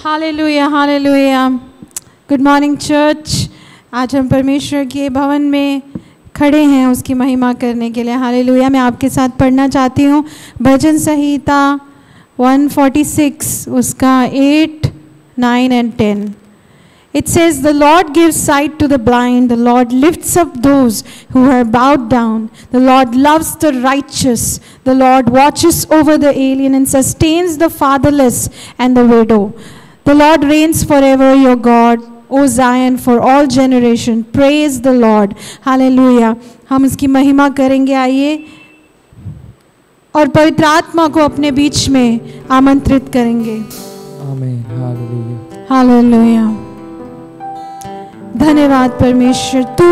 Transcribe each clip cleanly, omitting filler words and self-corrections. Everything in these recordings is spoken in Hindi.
Hallelujah hallelujah. Good morning church. आज हम परमेश्वर के भवन में खड़े हैं उसकी महिमा करने के लिए। हालेलुया। मैं आपके साथ पढ़ना चाहती हूँ भजन संहिता 146 उसका 8, 9 and 10. It says, the Lord gives sight to the blind. The Lord lifts up those who are bowed down. The Lord loves the righteous. The Lord watches over the alien and sustains the fatherless and the widow. The Lord reigns forever, your God, O Zion, for all generation. Praise the Lord. Hallelujah. हम उसकी महिमा करेंगे। आइए और पवित्र आत्मा को अपने बीच में आमंत्रित करेंगे। आमीन। हालेलुया। हालेलुया। धन्यवाद परमेश्वर, तू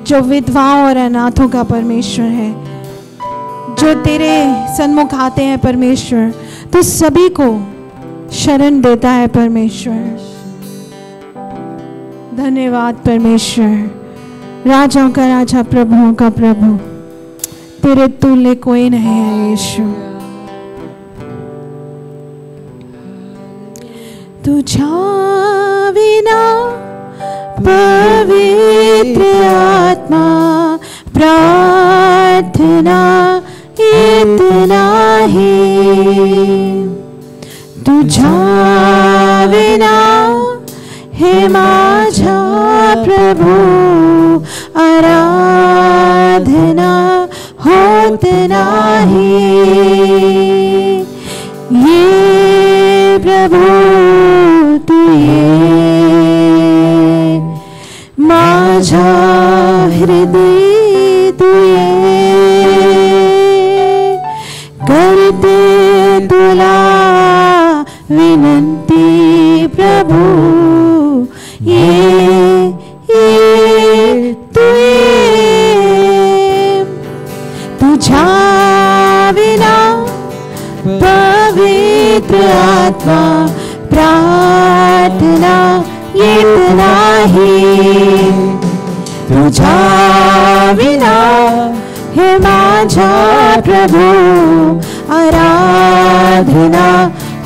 जो विधवाओं और अनाथों का परमेश्वर है, जो तेरे सन्मुख आते हैं परमेश्वर, तो सभी को शरण देता है परमेश्वर। धन्यवाद परमेश्वर, राजाओं का राजा, प्रभुओं का प्रभु, तेरे तुल्य कोई नहीं है यीशु। तुझा बिना पवित्र आत्मा प्रार्थना इतना ही, तुझा बिना हे माझा प्रभु आराधना होत नाही। ये प्रभु तू माझा हृदय तुये करते तुला विनंती प्रभु, ये तुये तुझा बिना पवित्र आत्मा प्रार्थना इतना ही, तुझा बिना हे माझा प्रभु आराधना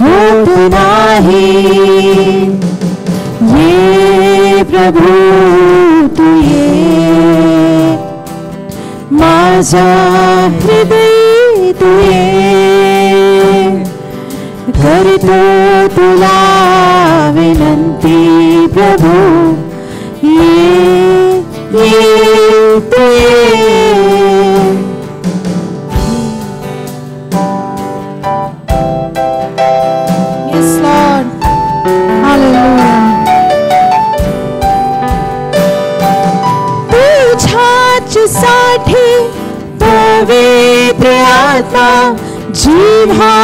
होत नाही। ये प्रभु तुये माझा हृदय तुये करतो तुला विनंती प्रभु, ये तुये। Yes Lord, Hallelujah. तुझ्यासाठी पवित्र आत्मा जीवा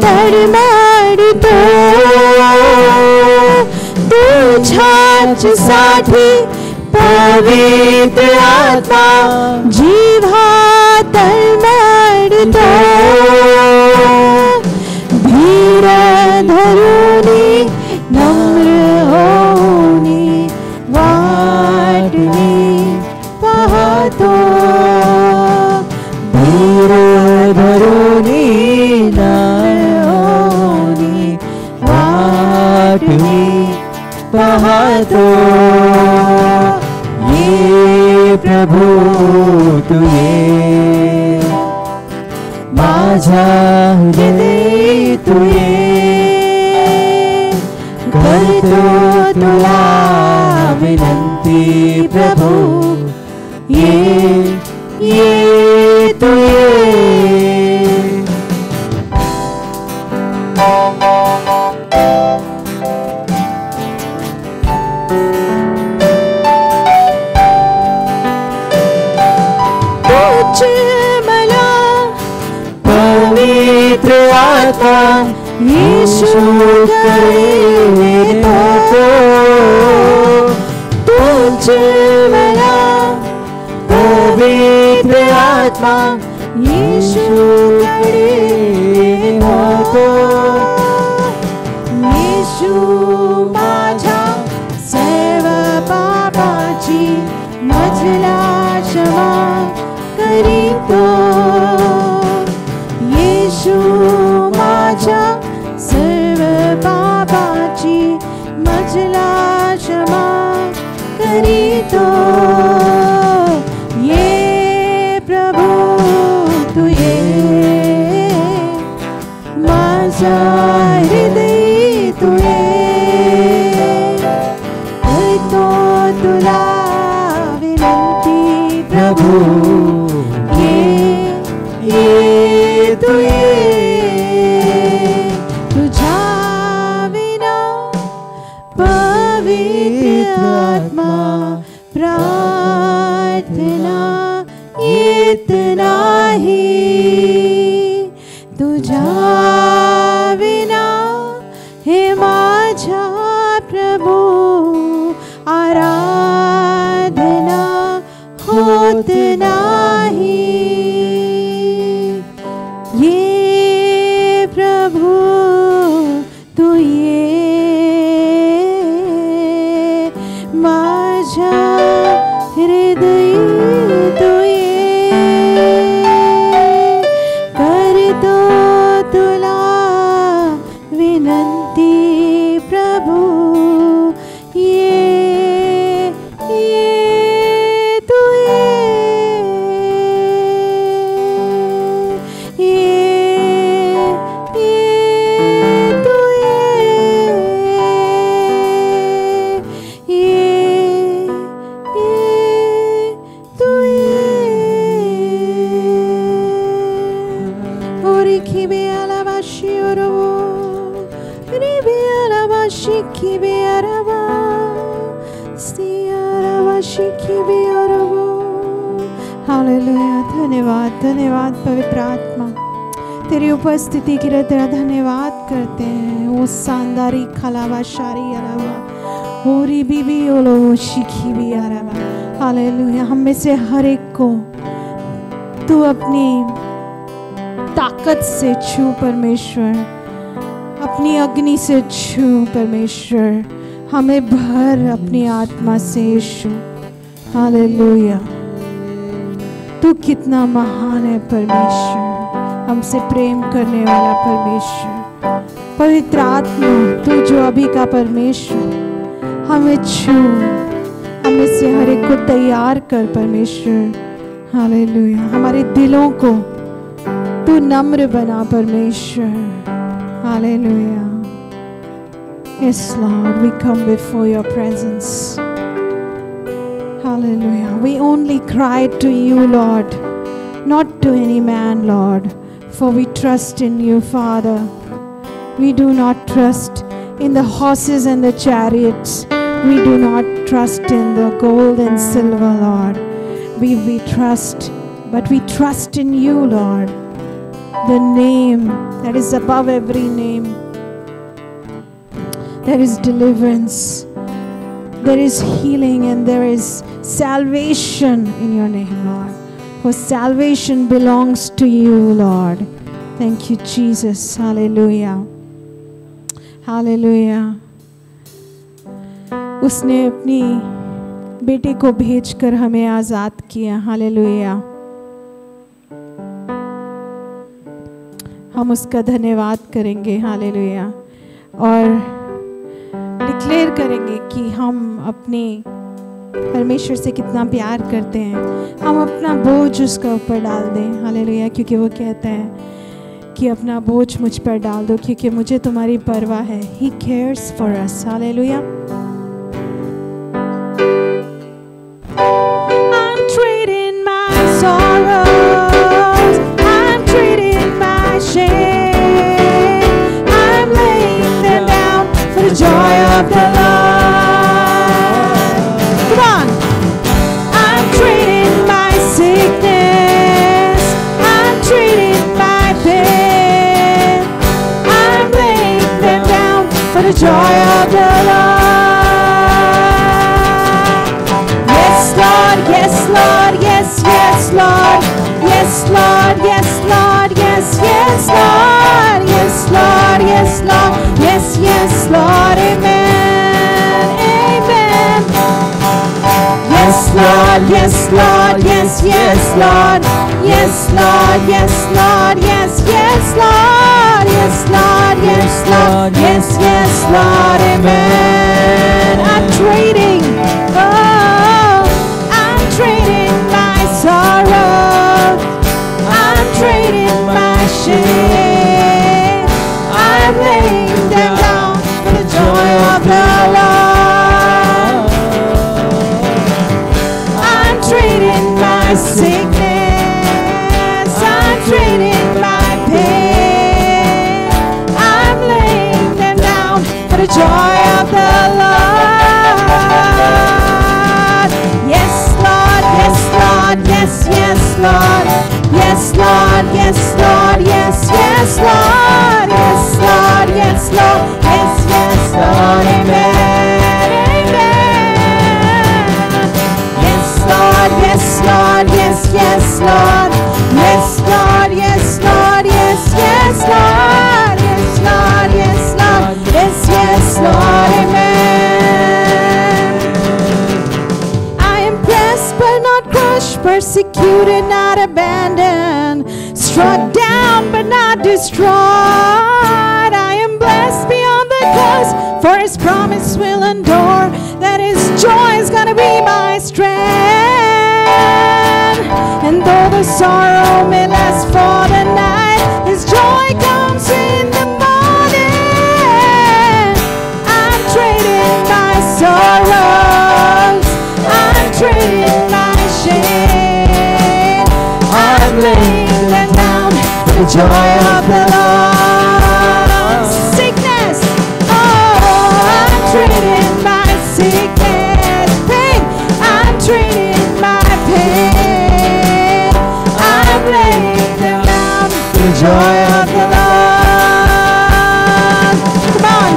तळमळतो, तुझ्यासाठी पवित्र आत्मा जीवा तळमळतो, धीर धरुनी नम्र होनी वाटणी पाहतो, धीर धरुनी नम्र होनी वाटणी पाहतो। ये प्रभु तुये माझा हृदय तुये करतो तुला विनंती प्रभु, ये तुये। पवित्र आत्मा यीशु करे तो तुझ मला पवित्र आत्मा यीशु करे तो, यीशु माझ्या सर्व पापाची मजला क्षमा करीतो, यीशु माझ्या सर्व पापाची माझी मजला क्षमा करी तो ये प्रभू तू ये माझा हृदय तू ये करतो तुला विनंती प्रभू ये तू ये तुझा विना पवित्र आत्मा प्रार्थना येत नाही तुझा विना हे माझा प्रभू आराधना होत नाही ये प्रभू तू ये माझा हृदय तू ये करतो तुला विनंती प्रभू ये तू हालेलुया। धन्यवाद धन्यवाद पवित्र आत्मा, तेरी उपस्थिति के लिए तेरा धन्यवाद करते हैं। वो सांदारी खलावा शारी अलावा होरी बीबी ओलो शिखी भी अलावा। हालेलुया। हम में से हर एक को तू अपनी ताकत से छू परमेश्वर, अपनी अग्नि से छू परमेश्वर, हमें भर अपनी आत्मा से यीशु। हालेलुया। तू कितना महान है परमेश्वर, हमसे प्रेम करने वाला परमेश्वर। पवित्र आत्मा तू जो अभी का परमेश्वर, हमें छू, हमें से हर एक को तैयार कर परमेश्वर। हालेलुया। हमारे दिलों को तू नम्र बना परमेश्वर। Hallelujah. Yes, Lord, we come before your presence. Hallelujah. We only cry to you, Lord, not to any man, Lord, for we trust in you, Father. We do not trust in the horses and the chariots. We do not trust in the gold and silver, Lord. We trust, but we trust in you, Lord, the name that is above every name. There is deliverance, there is healing, and there is salvation in your name, Lord. For salvation belongs to you, Lord. Thank you, Jesus. Hallelujah. Hallelujah. उसने अपनी बेटे को भेजकर हमें आजाद किया। हालेलुया। हम उसका धन्यवाद करेंगे। हालेलुया। और डिक्लेयर करेंगे कि हम अपने परमेश्वर से कितना प्यार करते हैं। हम अपना बोझ उसका ऊपर डाल दें। हालेलुया। क्योंकि वो कहता है कि अपना बोझ मुझ पर डाल दो क्योंकि मुझे तुम्हारी परवाह है। He cares for us. Hallelujah. I'm trading my sorrows, I'm trading my shame, I'm laying them down for the joy of the Lord. Come on. I'm trading my sickness, I'm trading my pain, I'm laying them down for the joy of the Lord. Yes, Lord, yes, Lord, yes, yes, Lord, yes, Lord, yes, Lord, yes, yes, Lord, yes, Lord, yes, Lord, yes, yes, Lord, amen, amen. Yes, Lord, yes, Lord, yes, yes, Lord, yes, Lord, yes, Lord, yes, yes, Lord, yes, Lord, yes, Lord, yes, yes, Lord, amen. amen. I'm trading, I'm trading my sorrow, I'm trading my shame, I'm laying them down for the joy of the Lord. I'm trading my sickness, I'm trading my pain, I'm laying them down for the joy of the Lord. Yes, Lord, yes, Lord, yes, yes, Lord. Yes, Lord, yes, Lord, yes, yes, Lord. Yes, Lord, yes, Lord, yes, yes, Lord. Amen, amen. Yes, Lord, yes, Lord, yes, yes, Lord. Yes, Lord, yes, Lord, yes, yes, Lord. Yes, Lord, yes, Lord, yes, yes, Lord. Amen. I am blessed but not crushed, persecuted, not abandoned, struck down but not destroyed. I am blessed beyond the curse, for His promise will endure, that His joy is gonna be my strength. And though the sorrow may last for the night, His joy comes in the morning. I'm trading my sorrows, I'm trading my shame, I'm laying them down for the joy of the Lord. Sickness, I'm trading my sickness. Pain, I'm trading my pain, I'm laying them down for the joy of the Lord. Come on,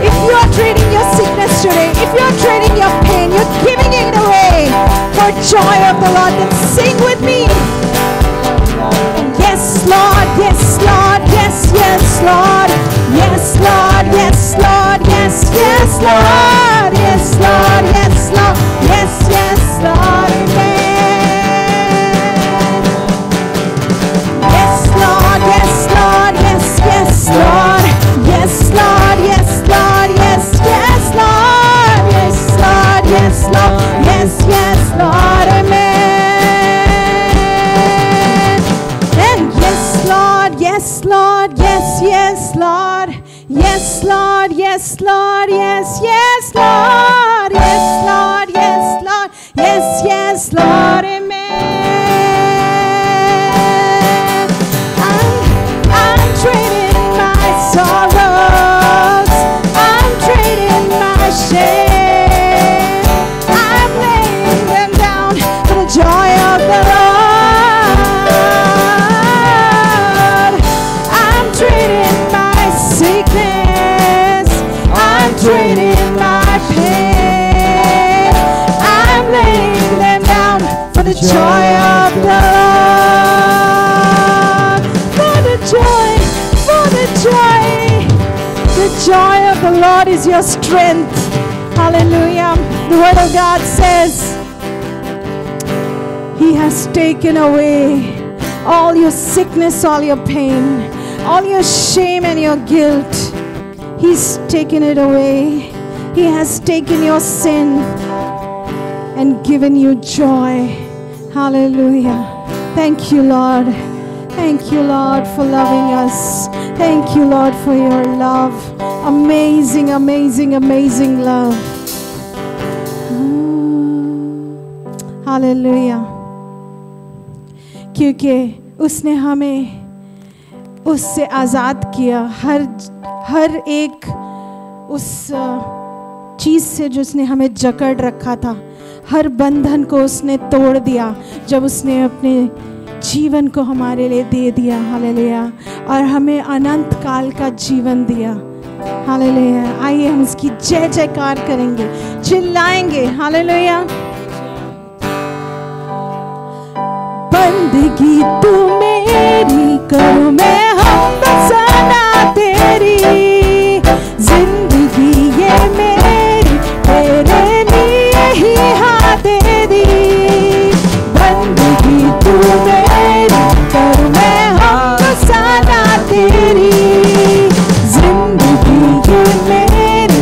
if you're trading your sickness today, if you're trading your pain, you're giving it away for joy of the Lord, then sing with me. Yes, Lord, yes, Lord, yes, yes, Lord. Yes, Lord, yes, Lord, yes, yes, Lord. Yes, Lord, yes, Lord, yes, yes, Lord. Amen. Yes, Lord, yes, Lord, yes, yes, Lord. Yes, Lord, yes, Lord, yes, yes, Lord. Yes, Lord, yes, Lord, yes, yes, Lord. Amen. And yes, Lord, yes, Lord, yes, yes, Lord. Yes, Lord, yes, Lord, yes, yes, Lord. Yes, Lord, yes, Lord, yes, yes, Lord. Amen. I'm trading my sorrows, I'm trading my shame, I'm laying them down for the joy of the Lord. I'm trading my sickness, I'm trading my pain, I'm laying them down for the joy of the Lord. For the joy, for the joy. The joy of the Lord is your strength. Hallelujah. The Word of God says He has taken away all your sickness, all your pain, all your shame and your guilt. He's taken it away. He has taken your sin and given you joy. Hallelujah. Thank you, Lord. Thank you, Lord, for loving us. Thank you, Lord, for your love. Amazing, amazing, amazing love. Hallelujah. क्योंकि उसने हमें उससे आज़ाद किया, हर एक उस चीज़ से जो उसने हमें जकड़ रखा था, हर बंधन को उसने तोड़ दिया जब उसने अपने जीवन को हमारे लिए दे दिया. हालेलुया. और हमें अनंत काल का जीवन दिया. हालेलुया. आइए हम उसकी जय जयकार करेंगे, चिल्लाएंगे. हालेलुया. बंदगी तू मेरी, करूं मैं हमद सना तेरी, जिंदगी ये मेरी तेरे लिए ही हाँ दे दी. बंदगी तू मेरी, करूं मैं हमद सना तेरी, जिंदगी ये मेरी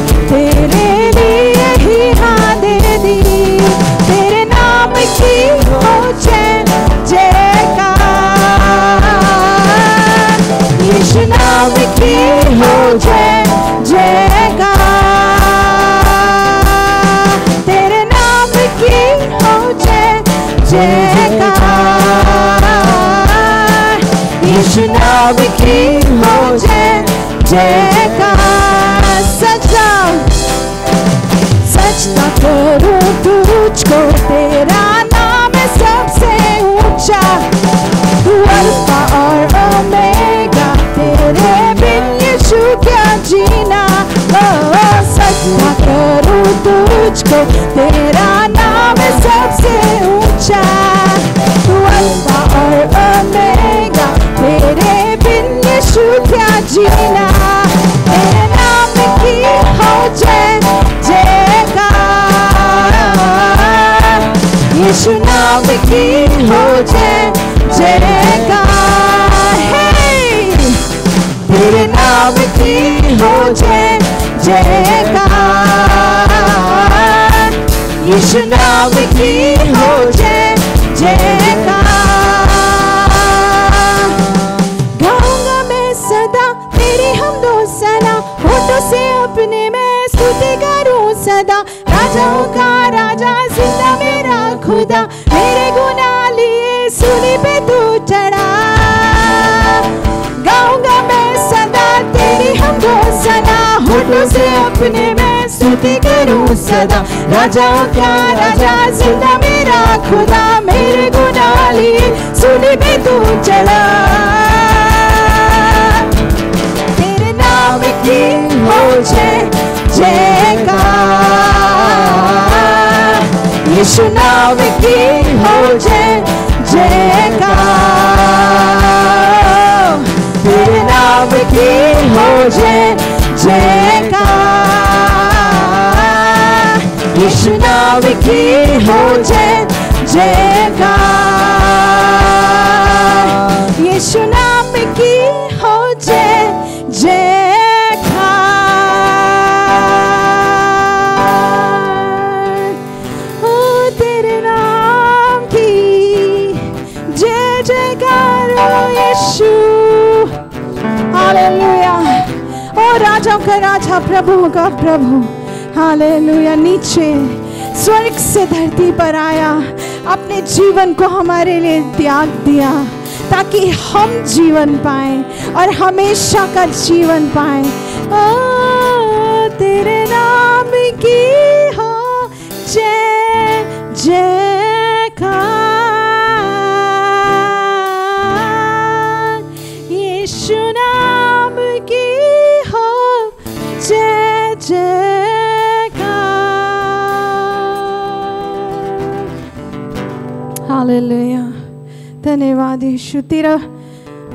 यीशु नाम की हो जय जयकार। सच्चा सचता करूं तुझको, तेरा नाम है सबसे ऊंचा। तू अल्फा और ओमेगा, तेरे बिन यीशु क्या जीना। सचता करूं तुझको, तेरा नाम है सबसे ऊंचा। तू अल्फा और ओमेगा, तेरे बिन यीशु क्या जीना। तेरे नाम की हो जय जयकार। यीशु नाम की हो जय जयकार। तेरे नाम की हो जय जयकार। यीशु नाम की हो जय जयकार। गाऊंगा मैं सदा तेरी हमदो सना, होठों से अपने मैं स्तुति करूं सदा। राजाओं का राजा जिंदा मेरा खुदा, मेरे गुनाह लिए सूली पे तू चढ़ा। गाऊंगा मैं सदा तेरी हमदो सना, होठों से अपने मैं स्तुति करूं सदा। राजाओं का राजा जिंदा मेरा खुदा, मेरे गुनाह लिए सूली पे तू चढ़ा। तेरे नाम की हो जय जयकार। यीशु नाम की हो जय जयकार। तेरे नाम की हो जय जयकार। यीशु नाम की हो जय जयकार। यीशु नाम की हो जय जयकार। ओ तेरे नाम की जय जयकार ओ यीशु। हालेलुया। ओ राजाओं का राजा, प्रभुओं का प्रभु। हालेलुया। नीचे स्वर्ग से धरती पर आया, अपने जीवन को हमारे लिए त्याग दिया ताकि हम जीवन पाएं और हमेशा का जीवन पाएं। ओ तेरे नाम की हो जय जयकार। यीशु नाम की हो जय जयकार। हालेलुया। धन्यवाद यीशु, तेरा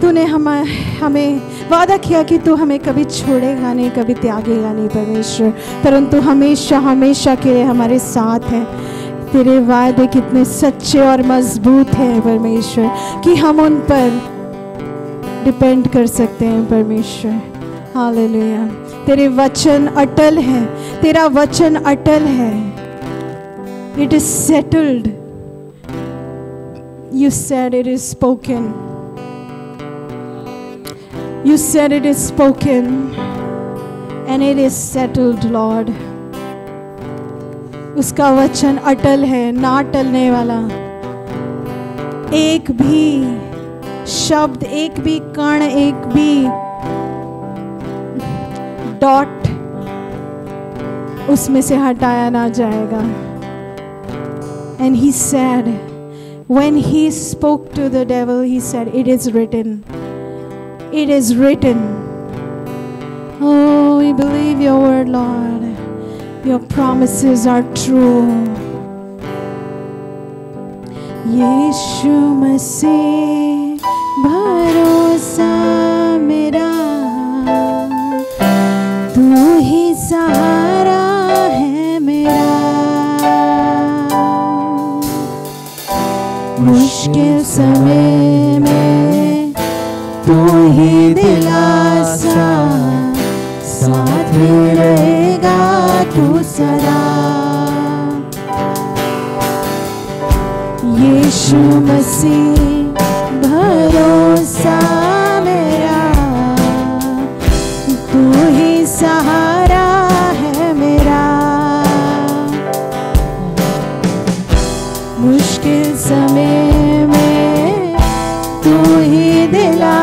तूने हमें वादा किया कि तू हमें कभी छोड़ेगा नहीं, कभी त्यागेगा नहीं परमेश्वर, परंतु हमेशा हमेशा के लिए हमारे साथ है। तेरे वादे कितने सच्चे और मजबूत हैं परमेश्वर कि हम उन पर डिपेंड कर सकते हैं परमेश्वर। हालेलुया। तेरे वचन अटल है, तेरा वचन अटल है। It is settled. You said it is spoken. You said it is spoken and it is settled, Lord. उसका वचन अटल है, ना टलने वाला। एक भी शब्द, एक भी कण, एक भी डॉट उसमें से हटाया ना जाएगा। And he said, when he spoke to the devil, he said, it is written. It is written. Oh, we believe your word, Lord. Your promises are true. यीशु मसीह भरोसा मेरा, तू ही सहारा है मेरा। मुश्किल समय में तू ही दिलासा, साथ में रहेगा तू सदा। यीशु मसीह भरोसा मेरा, तू ही सहारा है मेरा। मुश्किल समय में तू ही दिला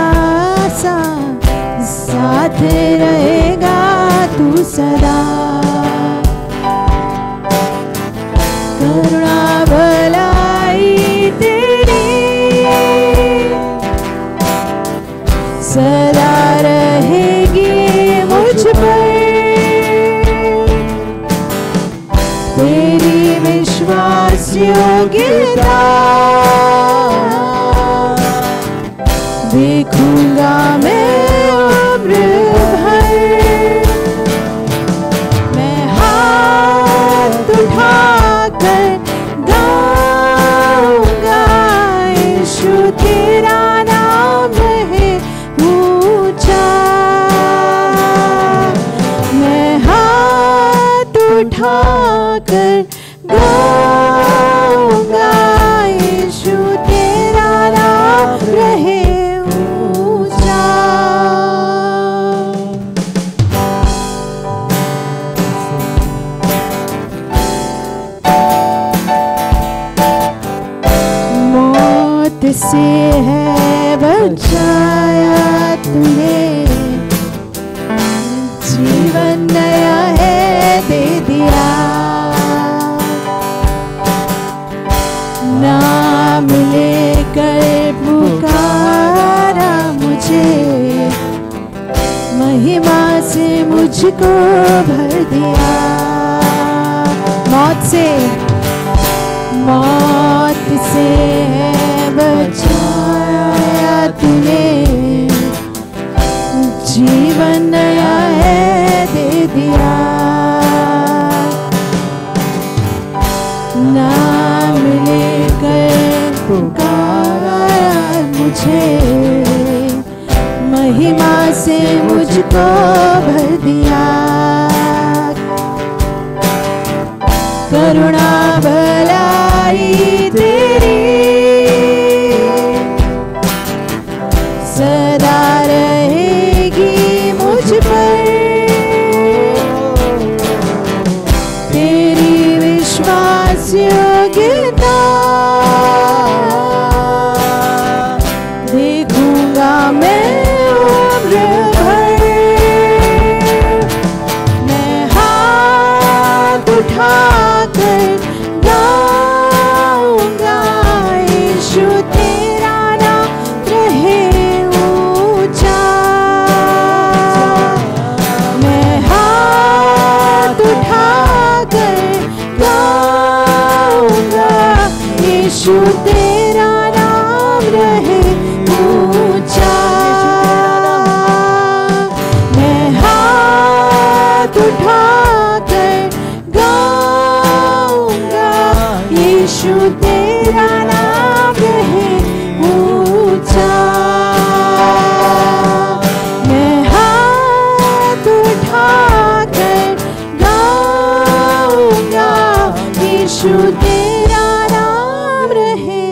योग्यता देखूंगा मैं उम्र भर। मैं हाथ उठाकर गाऊंगा यीशु तेरा नाम है ऊंचा। मैं हाथ उठाकर गाऊंगा यीशु तेरा नाम रहे ऊंचा। मौत से है बचाया तूने, जीवन नया है दे दिया। नाम लेकर पुकारा मुझे, महिमा से मुझको भर दिया। मौत से है बचाया तूने, जीवन नया है दे दिया। नाम लेकर पुकारा मुझे, महिमा से मुझको भर दिया। करुणा भलाई तेरी सदा रहेगी मुझ पर। तेरी विश्वास योग्यता देखूंगा मैं उम्र भर। मैं हाथ उठाकर गाऊंगा यीशु तेरा नाम रहे ऊंचा। मैं हाथ उठाकर गाऊंगा यीशु तेरा नाम रहे ऊंचा। मैं हाथ उठाकर गाऊंगा यीशु तेरा नाम रहे ऊंचा। मैं हाथ उठाकर गाऊंगा यीशु तेरा नाम रहे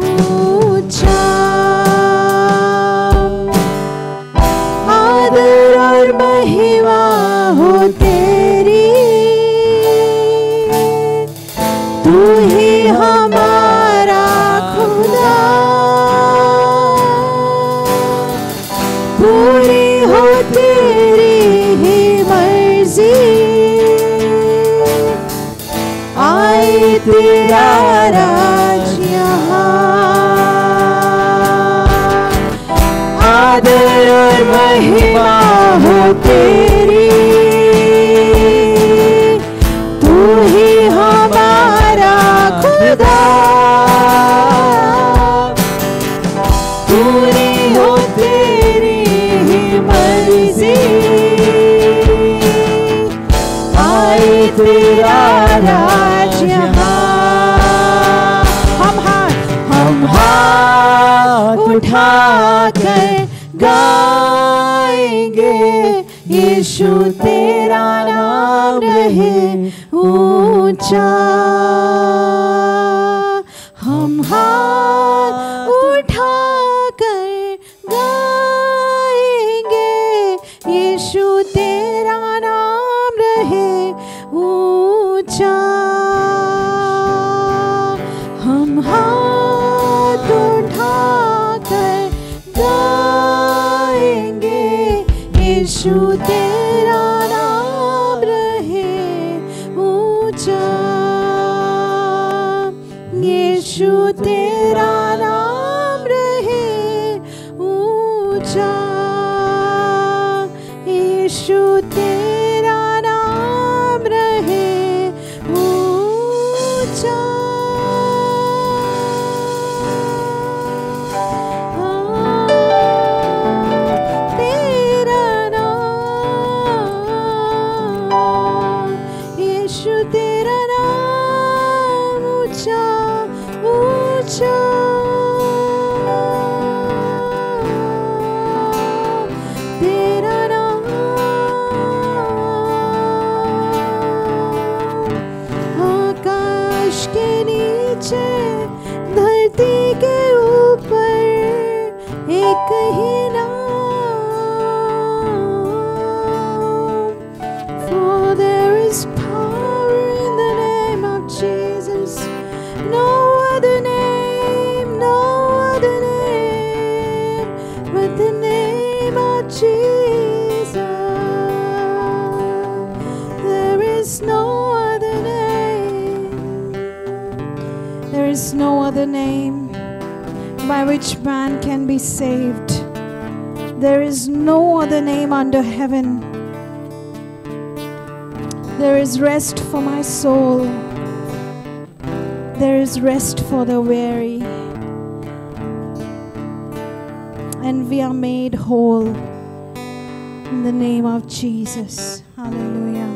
ऊंचा। आदर और महिमा हो तेरी, तू ही हमारा खुदा। पूरी हो तेरी ही मर्जी, आए तेरा राज यहाँ। आदर और महिमा हो तेरी, तू ही हमारा खुदा। पूरी हो तेरी ही मर्जी, आए तेरा राज यहाँ। हम हाथ उठाकर गाएंगे यीशु तेरा नाम रहे ऊंचा। हम हाथ उठाकर गाएंगे यीशु तेरा नाम रहे ऊंचा। हम हाथ उठाकर गाएंगे यीशु तेरा नाम रहे ऊंचा। यीशु तेरा नाम ऊंचा ऊंचा, तेरा नाम आकाश के नीचे धरती के ऊपर एक ही नाम, for there is power in the name of Jesus. No other name but the name of Jesus. There is no other name. There is no other name by which man can be saved. There is no other name under heaven. There is rest for my soul. There is rest for the weary. And we are made whole in the name of Jesus. Hallelujah.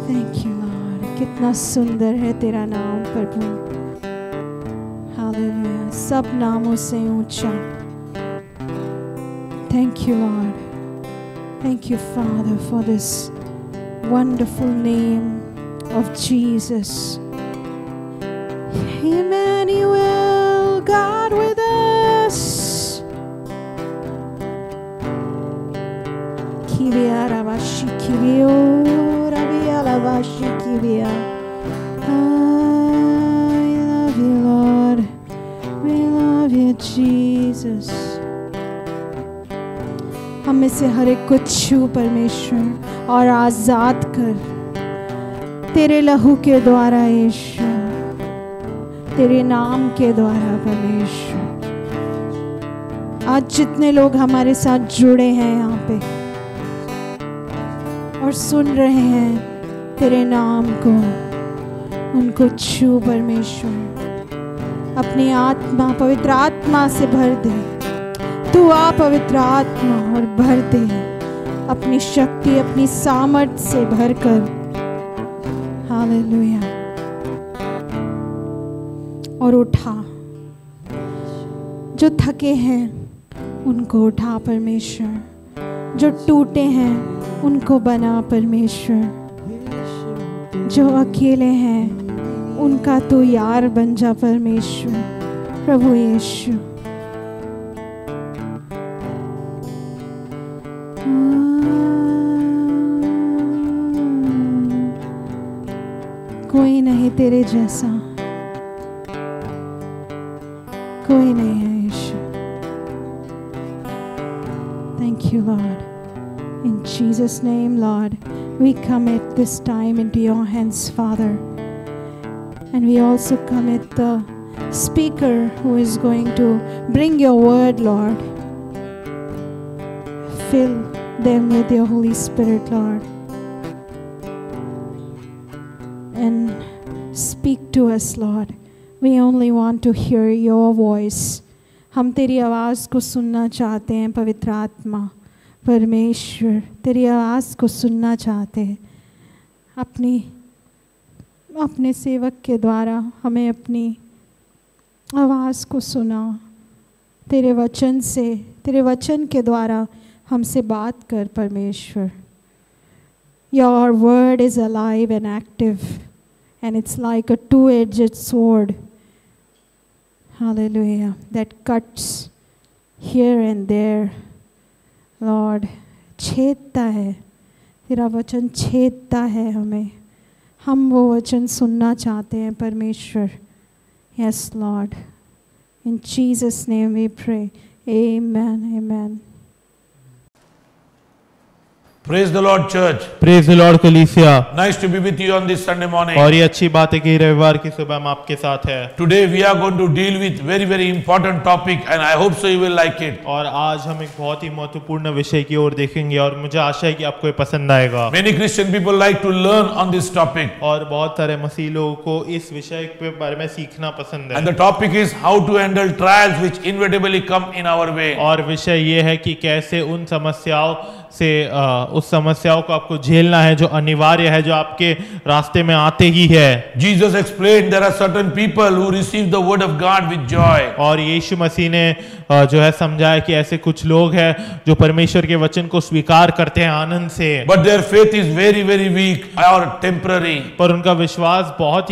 Thank you, Lord. कितना सुंदर है तेरा नाम प्रभु. Hallelujah. सब नामों से ऊंचा. Thank you, Lord. Thank you, Father, for this wonderful name of Jesus. Emmanuel, God with us. Kivia Ravashi Kivio, Rabia Lavashi Kivia. I love you, Lord. We love you, Jesus. हम में से हर एक को छू परमेश्वर और आजाद कर तेरे लहू के द्वारा यीशु, तेरे नाम के द्वारा परमेश्वर. आज जितने लोग हमारे साथ जुड़े हैं यहाँ पे और सुन रहे हैं तेरे नाम को, उनको छू परमेश्वर. अपनी आत्मा पवित्र आत्मा से भर दे. तू आ पवित्र आत्मा और भर दे अपनी शक्ति अपनी सामर्थ से भर कर. हालेलुया. और उठा जो थके हैं उनको उठा परमेश्वर, जो टूटे हैं उनको बना परमेश्वर, जो अकेले हैं उनका तू यार बन जा परमेश्वर. प्रभु यीशु कोई नहीं तेरे जैसा, कोई नहीं है यीशु. Thank you, Lord. In Jesus' name, Lord, we commit this time into your hands, Father. And we also commit the speaker who is going to bring your word, Lord. Fill them with your Holy Spirit, Lord. And speak to us, Lord. We only want to hear your voice. हम तेरी आवाज़ को सुनना चाहते हैं पवित्र आत्मा. परमेश्वर तेरी आवाज़ को सुनना चाहते हैं. अपने सेवक के द्वारा हमें अपनी आवाज़ को सुना. तेरे वचन से, तेरे वचन के द्वारा हमसे बात कर परमेश्वर. Your word is alive and active, and it's like a two-edged sword. Hallelujah. That cuts here and there. Lord, छेदता है. तेरा वचन छेदता है हमें. हम वो वचन सुनना चाहते हैं परमेश्वर. Yes, Lord. In Jesus' name we pray. Amen. Amen. Praise the Lord, church. Praise the Lord, कलीसिया. Nice to be with you on this Sunday morning. और ये अच्छी बात है कि रविवार की सुबह हम आपके साथ हैं. Today we are going to deal with very important topic, and I hope so you will like it. और आज हम एक बहुत ही महत्वपूर्ण विषय की ओर देखेंगे और मुझे आशा है कि आपको ये पसंद आएगा. Many Christian people like to learn on this topic. और बहुत सारे मसीह लोगों को इस विषय के बारे में सीखना पसंद है. And the topic is how to handle trials which inevitably come in our way. और विषय ये है कि कैसे उन समस्याओं से उस समस्याओं को आपको झेलना है जो अनिवार्य है, जो आपके रास्ते में आते ही है। Jesus explained there are certain people who receive the word of God with joy. और यीशु मसीह ने जो है समझाया कि ऐसे कुछ लोग हैं जो परमेश्वर के वचन को स्वीकार करते हैं आनंद से, But their faith is very, very weak or temporary. पर उनका विश्वास बहुत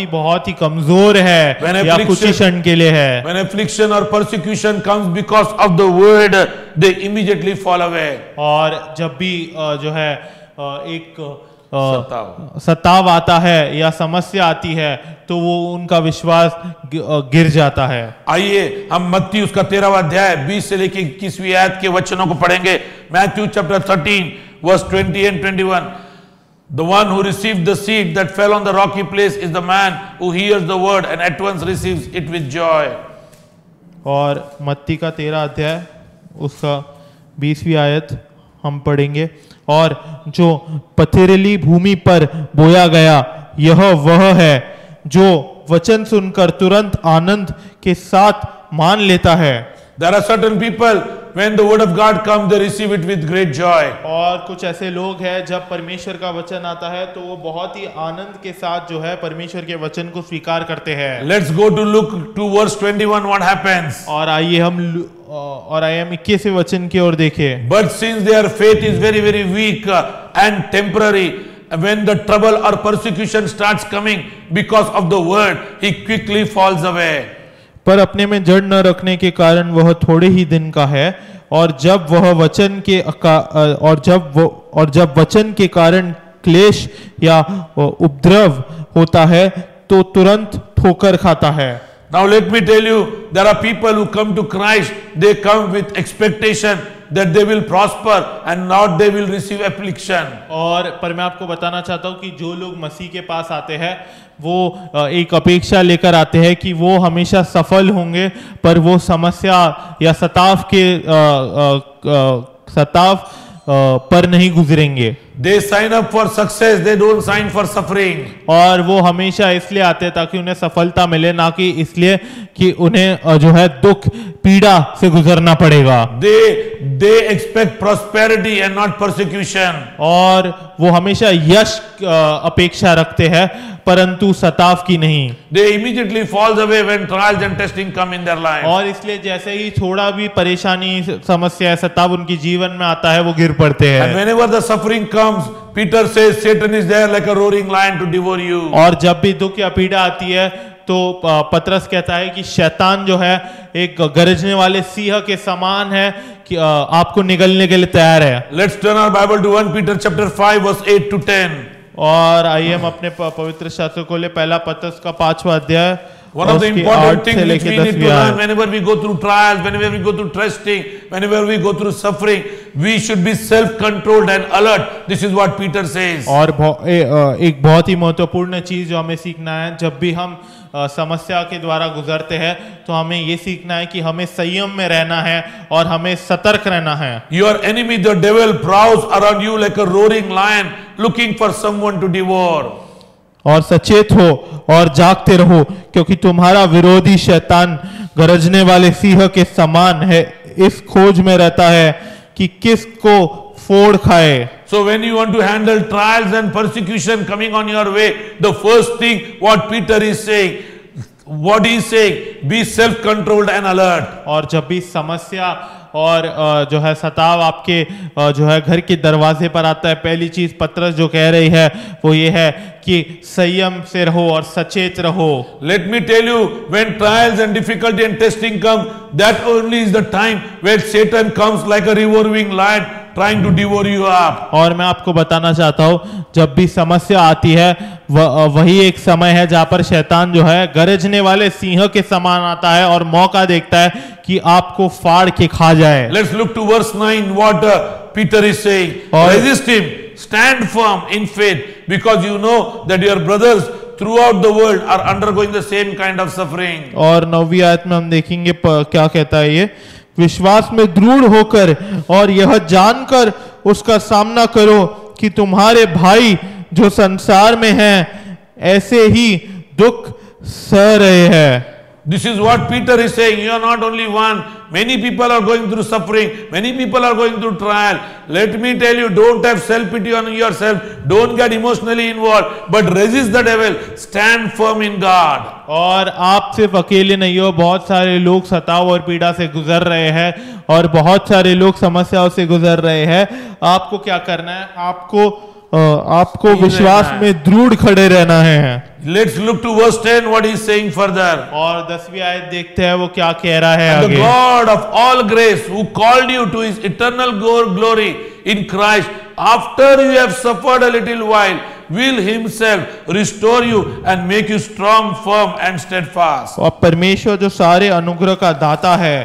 ही कमजोर है When या कुछ ही क्षण के लिए है। When affliction or persecution comes because of the word, they immediately fall away. और जब भी जो है एक सताव आता है या समस्या आती है तो वो उनका विश्वास गिर जाता है। आइए हम मत्ती उसका 13वां अध्याय 20 से लेकर 21वीं आयत के वचनों को पढ़ेंगे। Matthew chapter 13 verse 20 and 21। The one who received the seed that fell on the rocky place is the man who hears the word and at once receives it with joy. और मत्ती का 13 अध्याय उसका 20वीं आयत हम पढ़ेंगे। और जो पथरीली भूमि पर बोया गया यह वह है जो वचन सुनकर तुरंत आनंद के साथ मान लेता है। There are certain people when the word of God comes they receive it with great joy. और कुछ ऐसे लोग हैं जब परमेश्वर का वचन आता है तो वो बहुत ही आनंद के साथ जो है परमेश्वर के वचन को स्वीकार करते हैं। Let's go to Luke 2 verse 21 what happens. और आइए हम 21वें वचन की ओर देखें। But since their faith is very, very weak and temporary, when the trouble or persecution starts coming because of the word, he quickly falls away. पर अपने में जड़ न रखने के कारण वह थोड़े ही दिन का है, और जब वह वचन के और जब वचन के कारण क्लेश या उपद्रव होता है तो तुरंत ठोकर खाता है। Now let me tell you, there are people who come to Christ, they come with expectation that they will prosper and not they will receive affliction. और पर मैं आपको बताना चाहता हूँ कि जो लोग मसीह के पास आते हैं वो एक अपेक्षा लेकर आते हैं कि वो हमेशा सफल होंगे, पर वो समस्या या सताव पर नहीं गुजरेंगे। They sign up for success, they don't sign for suffering. और वो हमेशा इसलिए आते हैं ताकि उन्हें सफलता मिले, ना कि इसलिए कि उन्हें जो है दुख पीड़ा से गुजरना पड़ेगा। They expect prosperity and not persecution. और वो हमेशा यश अपेक्षा रखते हैं परंतु सताव की नहीं। They immediately falls away when trials and testing come in their life. और इसलिए जैसे ही थोड़ा भी परेशानी समस्या सताव उनके जीवन में आता है वो गिर पड़ते हैं। And whenever the suffering comes, Peter says Satan is there like a roaring lion to devour you. और जब भी दुख या पीड़ा आती है तो पतरस कहता है कि शैतान जो है एक गरजने वाले सिंह के समान है कि आपको निगलने के लिए तैयार है। Let's turn our Bible to 1 Peter chapter 5 verse 8 to 10. और आइए हम अपने पवित्र शास्त्र को ले पहला पतरस का 5वां अध्याय। One of the important things which we need to learn whenever we go through trials, whenever we go through testing, whenever we go through suffering, we should be self-controlled and alert. This is what Peter says. और एक बहुत ही महत्वपूर्ण चीज जो हमें सीखना है, जब भी हम समस्या के द्वारा गुजरते हैं तो हमें ये सीखना है कि हमें संयम में रहना है और हमें सतर्क रहना है। Your enemy, the devil, prowls around you like a roaring lion, looking for someone to devour. और सचेत हो और जागते रहो क्योंकि तुम्हारा विरोधी शैतान गरजने वाले सिंह के समान है, इस खोज में रहता है कि किसको फोड़ खाए। So when you want to handle trials and persecution coming on your way, the first thing what Peter is saying, what he is saying, be self-controlled and alert. और जब भी समस्या और जो है सताव आपके जो है घर के दरवाजे पर आता है, पहली चीज पतरस जो कह रही है वो ये है कि संयम से रहो और सचेत रहो। Let me tell you, when trials and difficulty and testing come, that only is the time when Satan comes like a roaring lion trying to devour you up. और मैं आपको बताना चाहता हूँ जब भी समस्या आती है वही एक समय है जहाँ पर शैतान जो है गरजने वाले सिंह के समान आता है और मौका देखता है कि आपको फाड़ के खा जाए। Let's look to verse 9 what Peter is saying. Resist him, stand firm in faith, because you know that your brothers throughout the world are undergoing the same kind of suffering. और 9वीं आयत में हम देखेंगे क्या कहता है ये, विश्वास में दृढ़ होकर और यह जानकर उसका सामना करो कि तुम्हारे भाई जो संसार में हैं ऐसे ही दुख सह रहे हैं। This is what Peter is saying. You are not only one. Many people are going through suffering. Many people are going through trial. Let me tell you, don't have self-pity on yourself. Don't get emotionally involved. But resist the devil. Stand firm in God. और आप सिर्फ अकेले नहीं हो, बहुत सारे लोग सताव और पीड़ा से गुजर रहे हैं और बहुत सारे लोग समस्याओं से गुजर रहे हैं। आपको क्या करना है? आपको विश्वास में दृढ़ खड़े रहना है। Let's look to verse 10 what he is saying further. और 10वीं आयत देखते हैं वो क्या कह रहा है The आगे। God of all grace who called you to his eternal glory in Christ after you have suffered a little while will himself restore you and make you strong, firm and steadfast. और परमेश्वर जो सारे अनुग्रह का दाता है,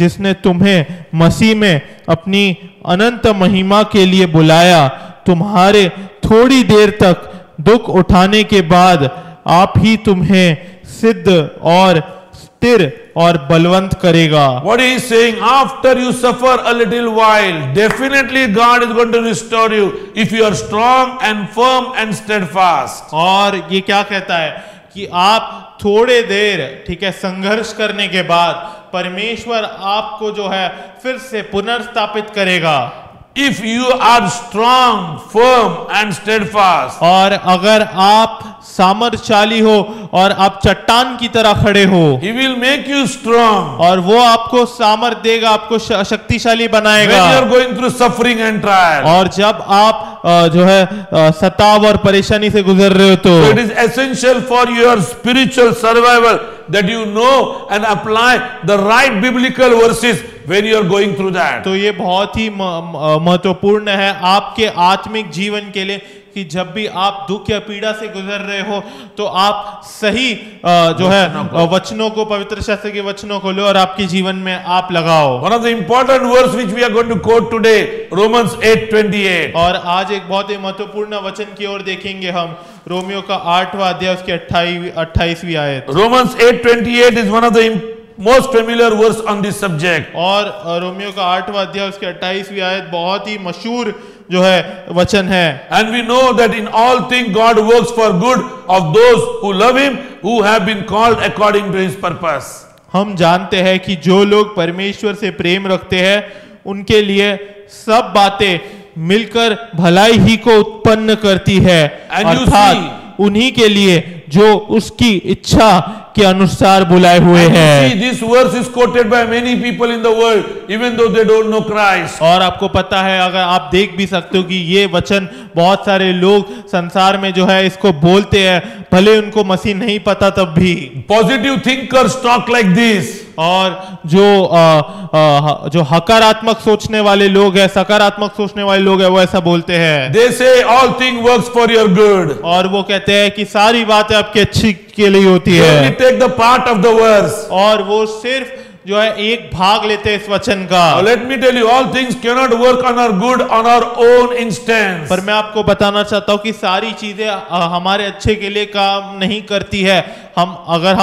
जिसने तुम्हें मसीह में अपनी अनंत महिमा के लिए बुलाया, तुम्हारे थोड़ी देर तक दुख उठाने के बाद आप ही तुम्हें सिद्ध और स्थिर और बलवंत करेगा। What he is saying, after you suffer a little while, definitely God is going to restore you if you are strong and firm and steadfast. और ये क्या कहता है कि आप थोड़े देर, ठीक है, संघर्ष करने के बाद परमेश्वर आपको जो है फिर से पुनर्स्थापित करेगा। If you are strong, firm and steadfast, और अगर आप सामर्थ्यशाली हो और आप चट्टान की तरह खड़े हो, he will make you strong. और वो आपको सामर्थ देगा, आपको शक्तिशाली बनाएगा। When you are going through suffering and trial, और जब आप जो है सताव और परेशानी से गुजर रहे हो तो so it is essential for your spiritual survival that you know and apply the right biblical verses when you are going through that. तो ये बहुत ही महत्वपूर्ण है आपके आत्मिक जीवन के लिए कि जब भी आप दुख या पीड़ा से गुजर रहे हो तो आप सही जो है वचनों को, पवित्र शास्त्र के वचनों को लो और आपके जीवन में आप लगाओ। One of the important verse which we are going to quote today, Romans 8:28. और आज एक बहुत ही महत्वपूर्ण वचन की ओर देखेंगे हम, रोमियो का 8वां अध्याय उसकी 28वीं आयत। Romans 8:28 is one of the most familiar verse on this subject. और रोमियो का 8वां अध्याय उसकी 28वीं आयत बहुत ही मशहूर जो है वचन है। And we know that in all things God works for good of those who love him, who have been called according to his purpose. हम जानते हैं कि जो लोग परमेश्वर से प्रेम रखते हैं उनके लिए सब बातें मिलकर भलाई ही को उत्पन्न करती है, अर्थात उन्हीं के लिए जो उसकी इच्छा के अनुसार बुलाए हुए हैं। See, this verse is quoted by many people in the world, even though they don't know Christ. और आपको पता है, अगर आप देख भी सकते हो कि ये वचन बहुत सारे लोग संसार में जो है इसको बोलते हैं, भले उनको मसीह नहीं पता तब भी। Positive thinkers talk like this. और जो हकारात्मक सोचने वाले लोग हैं, सकारात्मक सोचने वाले लोग हैं, वो ऐसा बोलते हैं। They say all things works for your good. और वो कहते हैं कि सारी बातें आपके अच्छी के लिए होती है। Only take the part of the verse. और वो सिर्फ जो है एक भाग लेते हैं इस वचन का। Now let me tell you, all things cannot work on our good on our own instance. पर मैं आपको बताना चाहता हूँ कि सारी चीजें हमारे अच्छे के लिए काम नहीं करती है। अगर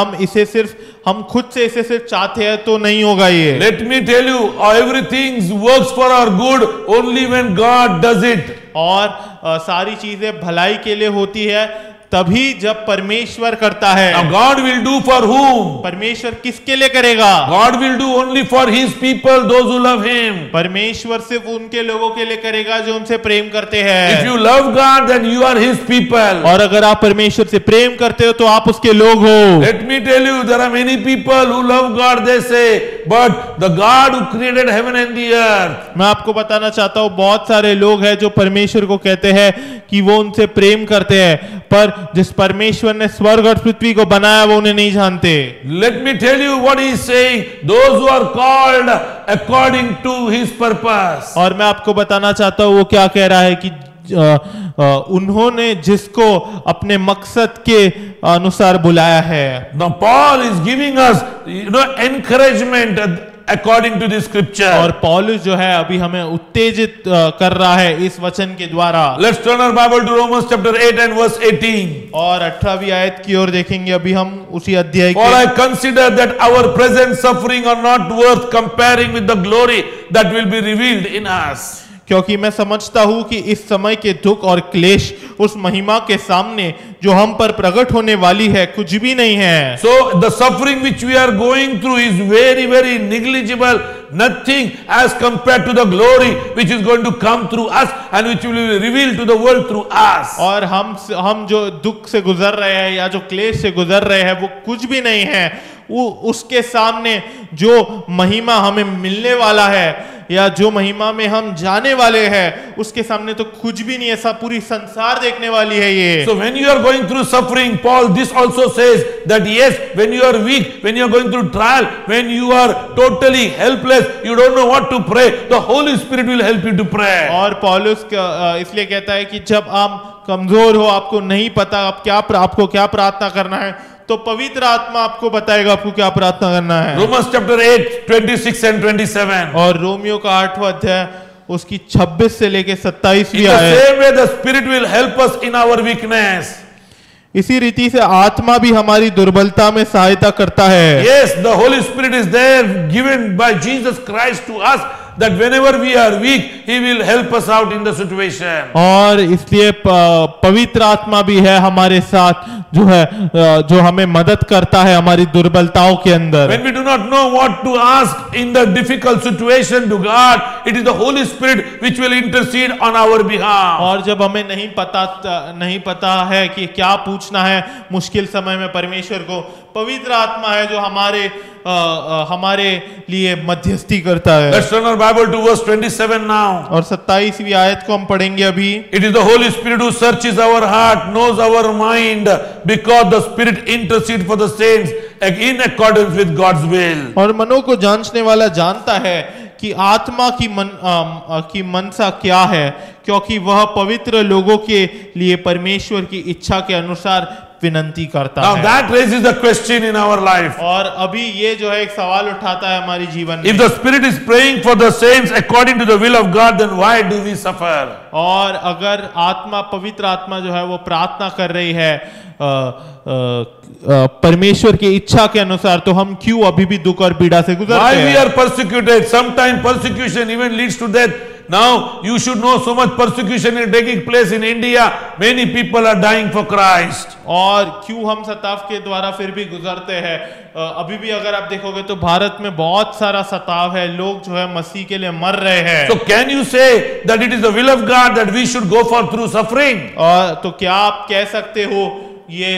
हम खुद से इसे सिर्फ चाहते हैं तो नहीं होगा ये। Let me tell you, everything works for our good only when God does it. और सारी चीजें भलाई के लिए होती है तभी जब परमेश्वर करता है। Now God will do for whom? परमेश्वर किसके लिए करेगा? God will do only for his people, those who love him. परमेश्वर सिर्फ उनके लोगों के लिए करेगा जो उनसे प्रेम करते हैं। If you love God, then you are his people. और अगर आप परमेश्वर से प्रेम करते हो तो आप उसके लोग हो। Let me tell you, there are many people who love God, they say, but the God who created heaven and the earth. मैं आपको बताना चाहता हूँ, बहुत सारे लोग हैं जो परमेश्वर को कहते हैं कि वो उनसे प्रेम करते हैं, पर जिस परमेश्वर ने स्वर्ग और पृथ्वी को बनाया वो उन्हें नहीं जानते। Let me tell you what he is saying, those who are called according to his purpose. और मैं आपको बताना चाहता हूँ वो क्या कह रहा है कि उन्होंने जिसको अपने मकसद के अनुसार बुलाया है। Now Paul is giving us, encouragement according to the scripture. और पौलुस जो है अभी हमें उत्तेजित कर रहा है इस वचन के द्वारा। Let's turn our Bible to Romans chapter 8 and verse 18. और 18वीं आयत की ओर देखेंगे अभी हम उसी अध्याय For I के। consider that our present suffering are not worth comparing with the glory that will be revealed in us. क्योंकि मैं समझता हूं कि इस समय के दुख और क्लेश उस महिमा के सामने जो हम पर प्रकट होने वाली है कुछ भी नहीं है। So the suffering which we are going through is very, very negligible, nothing as compared to the glory which is going to come through us and which will be revealed to the world through us. और हम जो दुख से गुजर रहे हैं या जो क्लेश से गुजर रहे हैं वो कुछ भी नहीं है उसके सामने जो महिमा हमें मिलने वाला है या जो महिमा में हम जाने वाले हैं उसके सामने तो कुछ भी नहीं है। सब पूरी संसार देखने वाली है ये। So when you are going through suffering, Paul this also says that yes, when you are weak, when you are going through trial, when you are totally helpless, you don't know what to pray, the Holy Spirit will help you to pray. और पौलुस इसलिए कहता है कि जब आप कमजोर हो, आपको नहीं पता आपको क्या प्रार्थना करना है, तो पवित्र आत्मा आपको बताएगा आपको क्या प्रार्थना करना है। Romans chapter 8 26 and 27. और रोमियो का 8वां अध्याय उसकी 26 से लेके 27वीं आयत। In the आयत। same way the Spirit will help us in our weakness. इसी रीति से आत्मा भी हमारी दुर्बलता में सहायता करता है। Yes, the Holy Spirit is there given by Jesus Christ to us that whenever we are weak, He will help us out in the situation. और इसलिए पवित्र आत्मा भी है हमारे साथ जो हमें मदद करता है हमारी दुर्बलताओं के अंदर। When we do not know what to ask in the difficult situation to God, it is the Holy Spirit which will intercede on our behalf. और जब हमें नहीं पता है कि क्या पूछना है मुश्किल समय में परमेश्वर को, पवित्र आत्मा है जो हमारे लिए मध्यस्थी करता है। Let's turn our Bible to verse 27 now. और 27वीं आयत को हम पढ़ेंगे अभी। It is the Holy Spirit who searches our heart, knows our mind, because the Spirit intercedes for the saints in accordance with God's will. और मनों को जांचने वाला जानता है कि आत्मा की मनसा क्या है, क्योंकि वह पवित्र लोगों के लिए परमेश्वर की इच्छा के अनुसार विनंती करता है। Now that raises the question in our life. और अभी ये जो है एक सवाल उठाता है हमारी जीवन में। If the Spirit is praying for the saints according to the will of God, then why do we suffer? और अगर पवित्र आत्मा जो है वो प्रार्थना कर रही है परमेश्वर की इच्छा के अनुसार, तो हम क्यों अभी भी दुख और पीड़ा से गुजरते हैं? Why we are persecuted? Sometimes persecution even leads to death. Now you should know so much persecution is taking place in India. Many people are dying for Christ. और क्यों हम सताव के द्वारा फिर भी गुजरते हैं? अभी भी अगर आप देखोगे तो भारत में बहुत सारा सताव है, लोग जो है मसीह के लिए मर रहे हैं। So can you say that it is the will of God that we should go for through suffering? तो क्या आप कह सकते हो ये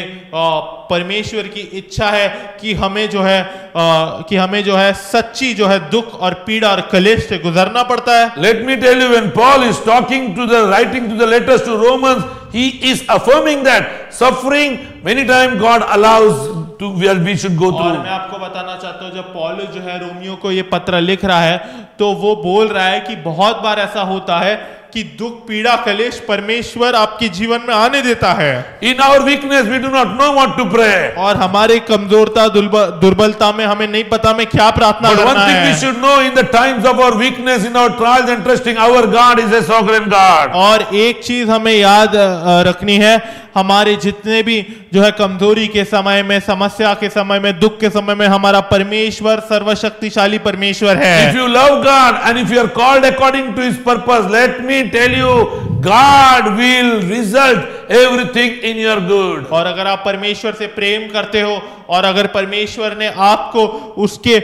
परमेश्वर की इच्छा है कि हमें जो है सच्ची जो है दुख और पीड़ा और कलेश से गुजरना पड़ता है? Let me tell you, when Paul is writing to the letters to Romans, he is affirming that suffering many times God allows to where we should go through. और मैं आपको बताना चाहता हूँ जब पौलुस जो है रोमियो को ये पत्र लिख रहा है तो वो बोल रहा है कि बहुत बार ऐसा होता है कि दुख पीड़ा कलेश परमेश्वर आपके जीवन में आने देता है। In our weakness we do not know what to pray. और हमारे कमजोरता दुर्बलता में हमें नहीं पता में क्या प्रार्थना करना है। But one thing we should know, in the times of our weakness, in our trials and testing, our God is a sovereign God. और एक चीज हमें याद रखनी है, हमारे जितने भी जो है कमजोरी के समय में, समस्या के समय में, दुख के समय में हमारा परमेश्वर सर्वशक्तिशाली परमेश्वर है। If you love God and if you are called according to His purpose, let me tell you, God will result everything in your good. और अगर आप परमेश्वर से प्रेम करते हो और अगर परमेश्वर ने आपको उसके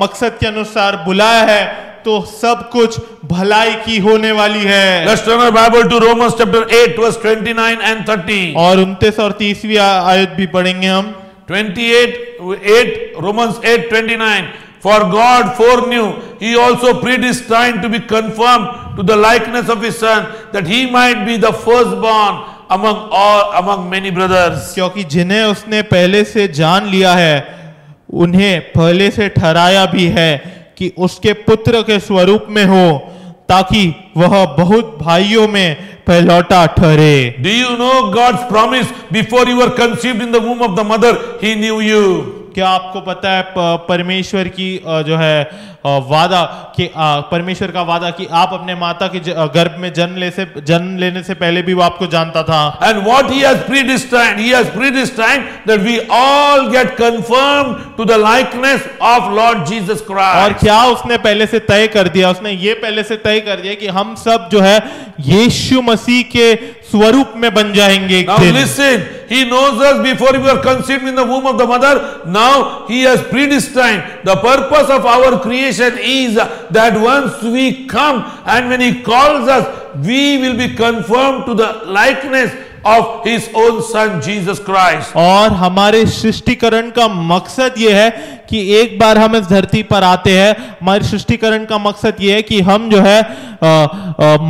मकसद के अनुसार बुलाया है तो सब कुछ भलाई की होने वाली है। Let's turn our Bible to Romans chapter 8 verse 29 and 30. और 29 और 30वीं आयत भी पढ़ेंगे हम। 28 Romans 8:29. For God foreknew, He also predestined to be conformed to the likeness of His Son, that He might be the firstborn among many brothers. क्योंकि जिन्हें उसने पहले से जान लिया है उन्हें पहले से ठहराया भी है कि उसके पुत्र के स्वरूप में हो, ताकि वह बहुत भाइयों में पहलौटा ठहरे। Do you know God's promise before you were conceived in the womb of the mother, He knew you? क्या आपको पता है परमेश्वर की जो है वादा कि परमेश्वर का वादा कि आप अपने माता के गर्भ में जन्म लेने से पहले भी वो आपको जानता था। And what He has predestined that we all get conformed to the likeness of Lord Jesus Christ. और क्या उसने पहले से तय कर दिया? उसने ये पहले से तय कर दिया कि हम सब जो है यीशु मसीह के स्वरूप में बन जाएंगे एक दिन। Now listen, He knows us before we were conceived in the womb of the mother. Now He has predestined. The purpose of our creation is that once we come and when He calls us, we will be conformed to the likeness of His own Son Jesus Christ. और हमारे सृष्टिकरण का मकसद ये है कि एक बार हम इस धरती पर आते हैं, हमारे सृष्टिकरण का मकसद ये है कि हम जो है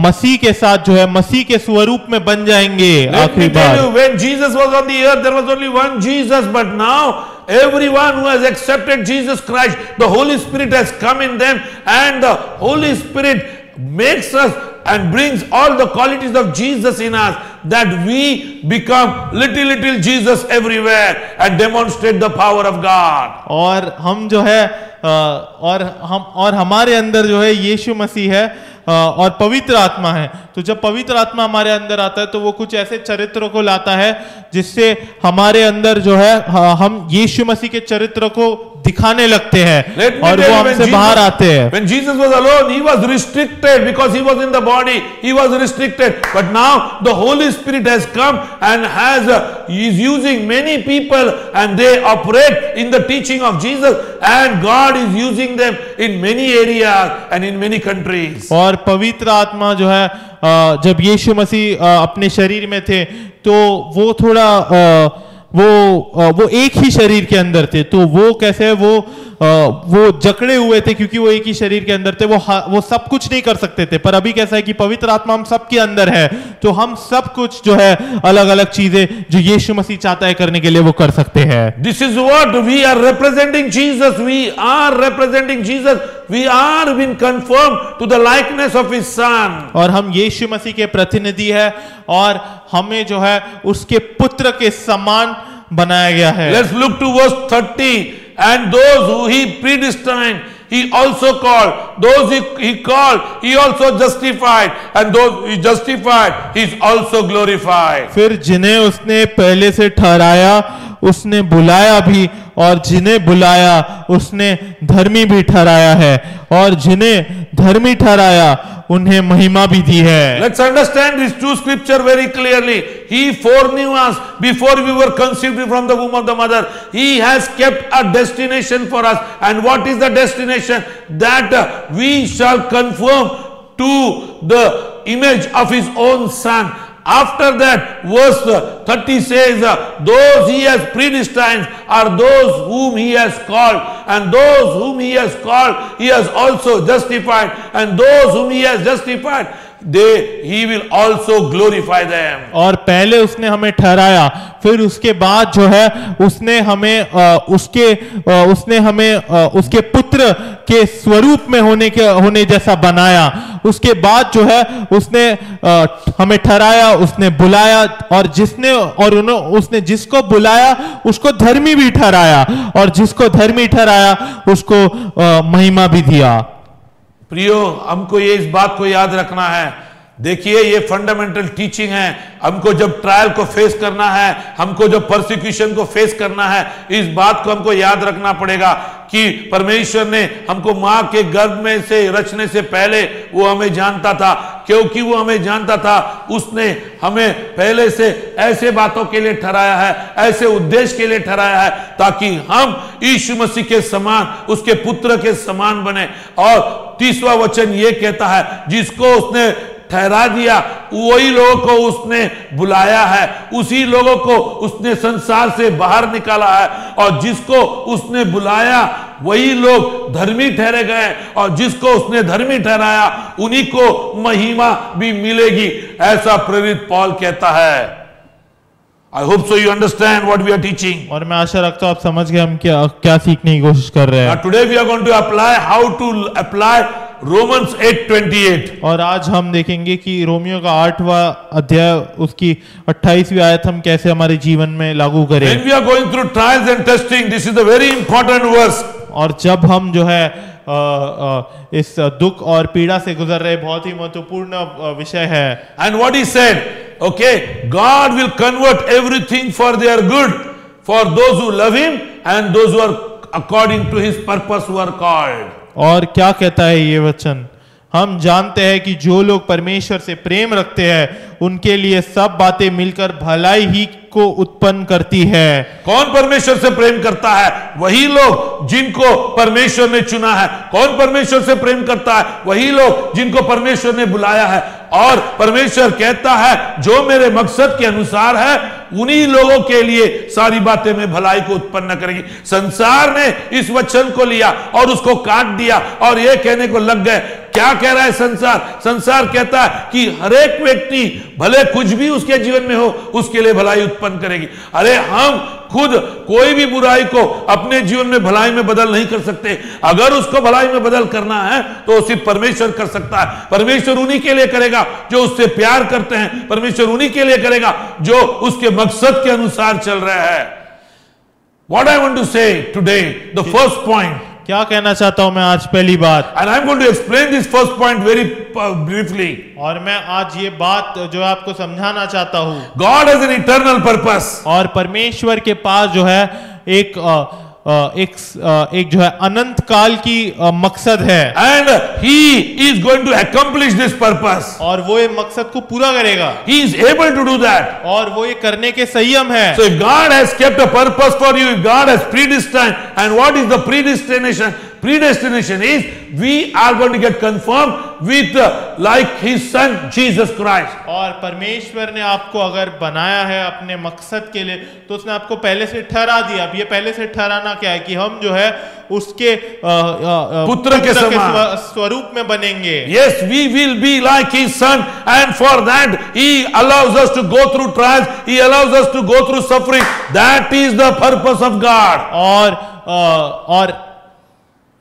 मसीह के साथ जो है मसीह के स्वरूप में बन जाएंगे आखिरी बार। When Jesus was on the earth, there was only one Jesus, but now everyone who has accepted Jesus Christ, the Holy Spirit has come in them, and the Holy Spirit makes us and brings all the qualities of Jesus in us, that we become little Jesus everywhere and demonstrate the power of God. और हम जो है और हमारे अंदर जो है यीशु मसीह है और पवित्र आत्मा है। तो जब पवित्र आत्मा हमारे अंदर आता है तो वो कुछ ऐसे चरित्रों को लाता है जिससे हमारे अंदर जो है हम यीशु मसीह के चरित्र को दिखाने लगते हैं और वो हमसे बाहर आते हैं। When Jesus was alone, He was restricted because He was in the body. He was restricted, but now the Holy Spirit has come and He is using many people, and they operate in the teaching of Jesus, and God is using them in many areas and in many countries. और पवित्र आत्मा जो है जब यीशु मसीह अपने शरीर में थे तो वो थोड़ा वो एक ही शरीर के अंदर थे, तो वो कैसे वो जकड़े हुए थे क्योंकि वो एक ही शरीर के अंदर थे, वो सब कुछ नहीं कर सकते थे। पर अभी कैसा है कि पवित्र आत्मा हम सब के अंदर है, तो हम सब कुछ जो है अलग अलग चीजें जो यीशु मसीह चाहता है करने के लिए वो कर सकते हैं। This is what we are representing Jesus. We are representing Jesus. We are being conformed to the likeness of His Son. और हम यीशु मसीह के प्रतिनिधि है और हमें जो है उसके पुत्र के समान बनाया गया है। Let's look to verse 30. And those who He predestined, He also called. Those He called, He also justified. And those He justified, He is also glorified. फिर जिन्हें उसने पहले से ठहराया उसने बुलाया भी, और जिन्हें बुलाया उसने धर्मी भी ठहराया है, और जिन्हें धर्मी ठहराया उन्हें महिमा भी दी है। Let's understand this two scripture very clearly. He foreknew us before we were conceived from the womb of the mother. He has kept a destination for us. And what is the destination? That we shall conform to the image of His own Son. After that, verse 30 says, those He has predestined are those whom He has called, and those whom He has called, He has also justified, and those whom He has justified, He will also glorify them. और पहले उसने हमें ठहराया, फिर उसके बाद जो है उसने हमें उसके पुत्र के स्वरूप में होने जैसा बनाया। उसके बाद जो है उसने हमें ठहराया, उसने बुलाया, और उसने जिसको बुलाया उसको धर्मी भी ठहराया, और जिसको धर्मी ठहराया उसको महिमा भी दिया। प्रियो, हमको ये इस बात को याद रखना है। देखिए, ये फंडामेंटल टीचिंग है। हमको जब ट्रायल को फेस करना है, हमको जब परसिक्यूशन को फेस करना है, इस बात को हमको याद रखना पड़ेगा कि परमेश्वर ने हमको मां के गर्भ में से रचने से पहले वो हमें जानता था। क्योंकि वो हमें जानता था, उसने हमें पहले से ऐसे बातों के लिए ठहराया है, ऐसे उद्देश्य के लिए ठहराया है, ताकि हम यीशु मसीह के समान, उसके पुत्र के समान बने। और 30वां वचन ये कहता है, जिसको उसने ठहरा दिया वही लोगों को उसने बुलाया है, उसी लोगों को उसने संसार से बाहर निकाला है, और जिसको उसने बुलाया वही लोग धर्मी ठहरे गए, और जिसको उसने धर्मी ठहराया उन्हीं को महिमा भी मिलेगी, ऐसा प्रेरित पौल कहता है। I hope so you understand what we are teaching. और मैं आशा रखता हूं आप समझ गए हम क्या सीखने की कोशिश कर रहे हैं। Now today we are going to apply how to apply Romans 8:28. और आज हम देखेंगे कि रोमियो का 8वां अध्याय उसकी 28वीं आयत हम कैसे हमारे जीवन में लागू करें। When we are going through trials and testing, this is a very important verse. और जब हम जो है इस दुख और पीड़ा से गुजर रहे, बहुत ही महत्वपूर्ण विषय है। And what he said, okay, God will convert everything for their good for those who love Him and those who are according to His purpose who are called. और क्या कहता है ये वचन? हम जानते हैं कि जो लोग परमेश्वर से प्रेम रखते हैं उनके लिए सब बातें मिलकर भलाई ही को उत्पन्न करती है। कौन परमेश्वर से प्रेम करता है? वही लोग जिनको परमेश्वर ने चुना है। कौन परमेश्वर से प्रेम करता है? वही लोग जिनको परमेश्वर ने बुलाया है। और परमेश्वर कहता है जो मेरे मकसद के अनुसार है उन्हीं लोगों के लिए सारी बातें में भलाई को उत्पन्न करेगी। संसार ने इस वचन को लिया और उसको काट दिया और ये कहने को लग गए। क्या कह रहा है संसार? संसार कहता है कि हर एक व्यक्ति भले कुछ भी उसके जीवन में हो उसके लिए भलाई उत्पन्न करेगी। अरे हम खुद कोई भी बुराई को अपने जीवन में भलाई में बदल नहीं कर सकते। अगर उसको भलाई में बदल करना है तो सिर्फ परमेश्वर कर सकता है। परमेश्वर उन्हीं के लिए करेगा जो उससे प्यार करते हैं। परमेश्वर उन्हीं के लिए करेगा जो उसके मकसद के अनुसार चल रहा है। What I want to say today, the first point, क्या कहना चाहता हूं मैं आज पहली बात, and I'm going to explain this first point very briefly. और मैं आज ये बात जो आपको समझाना चाहता हूं। God has an eternal purpose. और परमेश्वर के पास जो है एक जो है अनंत काल की मकसद है, and he is going to accomplish this purpose. और वो ये मकसद को पूरा करेगा। He is able to do that. और वो ये करने के संयम है। So if God has kept a purpose for you, if God has predestined, and what is the predestination? Predestination is we are going to get confirmed with like his son Jesus Christ. और परमेश्वर ने आपको अगर बनाया है अपने मकसद के लिए तो उसने आपको पहले से ठहरा दिया। अब ये पहले से ठहराना क्या है कि हम जो है उसके पुत्र के स्वरूप में बनेंगे। Yes, we will be like his son, and for that he allows us to go through trials, he allows us to go through suffering. That is the purpose of God.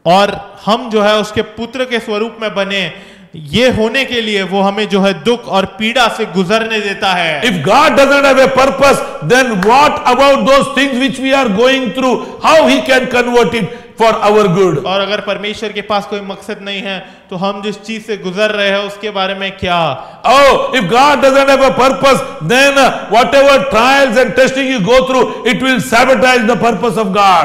और हम जो है उसके पुत्र के स्वरूप में बने, ये होने के लिए वो हमें जो है दुख और पीड़ा से गुजरने देता है। If God doesn't have a purpose, then what about those things which we are going through? How he can convert it for our good? और अगर परमेश्वर के पास कोई मकसद नहीं है तो हम जिस चीज से गुजर रहे हैं उसके बारे में क्या? Oh, if God doesn't have a purpose, then whatever trials and testing you go through, it will sabotage the purpose of God.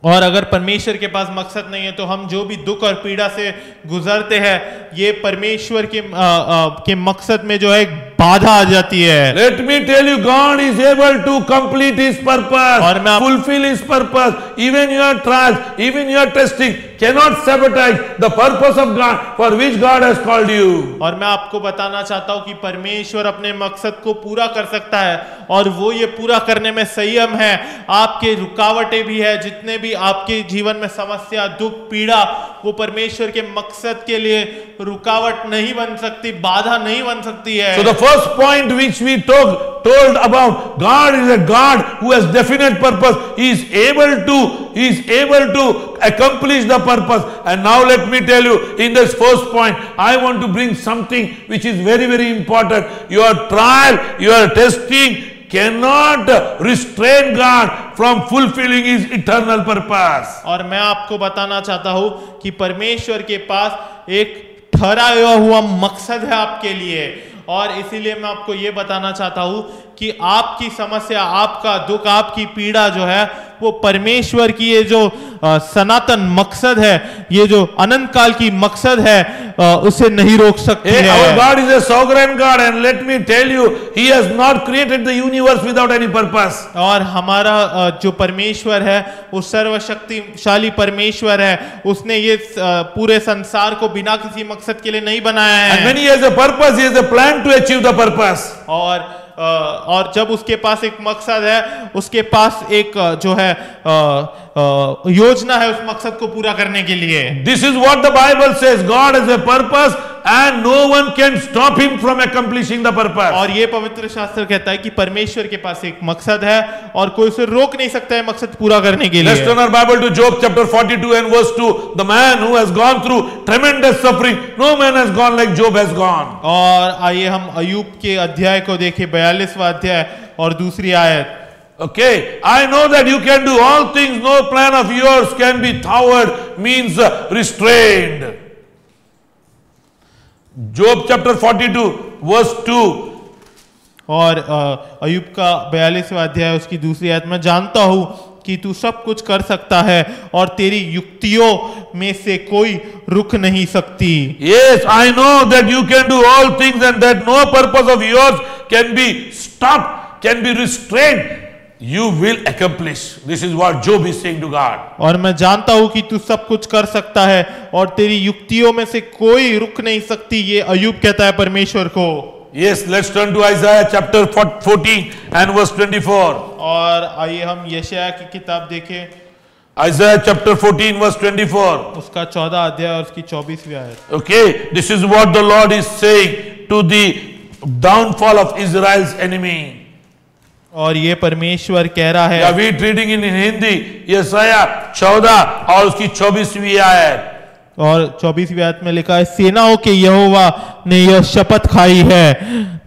और अगर परमेश्वर के पास मकसद नहीं है तो हम जो भी दुख और पीड़ा से गुजरते हैं ये परमेश्वर के मकसद में जो है बाधा आ जाती है। Let me tell you, God is able to complete his purpose, fulfill his purpose. Even your trials, even your testing cannot sabotage the purpose of God for which God has called you. और मैं आपको बताना चाहता हूं कि परमेश्वर अपने मकसद को पूरा कर सकता है और वो ये पूरा करने में संयम है। आपके रुकावटें भी है, जितने भी आपके जीवन में समस्या, दुख, पीड़ा, वो परमेश्वर के मकसद के लिए रुकावट नहीं बन सकती, बाधा नहीं बन सकती है। So the first point which we told about, God is a God who has definite purpose. He is able to accomplish the purpose. And now let me tell you, in this first point, I want to bring something which is very, very important. Your trial, your testing cannot restrain God from fulfilling his eternal purpose. और मैं आपको बताना चाहता हूं कि परमेश्वर के पास एक ठहराया हुआ मकसद है आपके लिए, और इसीलिए मैं आपको ये बताना चाहता हूं कि आपकी समस्या, आपका दुख, आपकी पीड़ा जो है वो परमेश्वर की ये जो सनातन मकसद है, ये जो अनंत काल की मकसद है, उसे नहीं रोक सकती है। Our God is a sovereign God, and let me tell you, He has not created the universe without any purpose. और हमारा जो परमेश्वर है वो सर्वशक्तिशाली परमेश्वर है, उसने ये पूरे संसार को बिना किसी मकसद के लिए नहीं बनाया है। And when He has a purpose, He has a plan to achieve the purpose. और जब उसके पास एक मकसद है, उसके पास एक जो है योजना है उस मकसद को पूरा करने के लिए। This is what the Bible says. God has a purpose and no one can stop him from accomplishing the purpose. और ये पवित्र शास्त्र कहता है कि परमेश्वर के पास एक मकसद है और कोई उसे रोक नहीं सकता है मकसद पूरा करने के लिए। Let's turn our Bible to Job chapter 42 and verse 2. The man who has gone through tremendous suffering, no man has gone like Job has gone. और आइए हम अय्यूब के अध्याय को देखें, 42वां अध्याय और दूसरी आयत। Okay, I know that you can do all things, no plan of yours can be thwarted, means restrained. Job chapter 42 verse 2. और अय्यूब का 42वां अध्याय उसकी दूसरी आयत में जानता हूं कि तू सब कुछ कर सकता है और तेरी युक्तियों में से कोई रुक नहीं सकती। Yes, I know that you can do all things and that no purpose of yours can be stopped, can be restrained. You will accomplish. This is what Job is saying to God. और मैं जानता हूं कि तू सब कुछ कर सकता है और तेरी युक्तियों में से कोई रुक नहीं सकती, ये अय्यूब कहता है परमेश्वर को। Yes, let's turn to Isaiah chapter 14 and verse 24. और आइए हम यशायाह की किताब देखें, Isaiah chapter 14 verse 24. उसका 14 अध्याय और उसकी 24वीं आयत। Okay, this is what the Lord is saying to the downfall of Israel's enemy. और ये परमेश्वर कह रहा है, Yeah, we reading in Hindi, यशायाह 14 और उसकी 24वीं आयत। और 24वीं आयत में लिखा है, सेनाओं के यहोवा ने यह शपथ खाई है,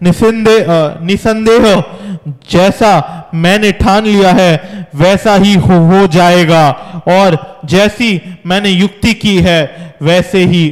निसंदेह जैसा मैंने ठान लिया है वैसा ही हो जाएगा, और जैसी मैंने युक्ति की है वैसे ही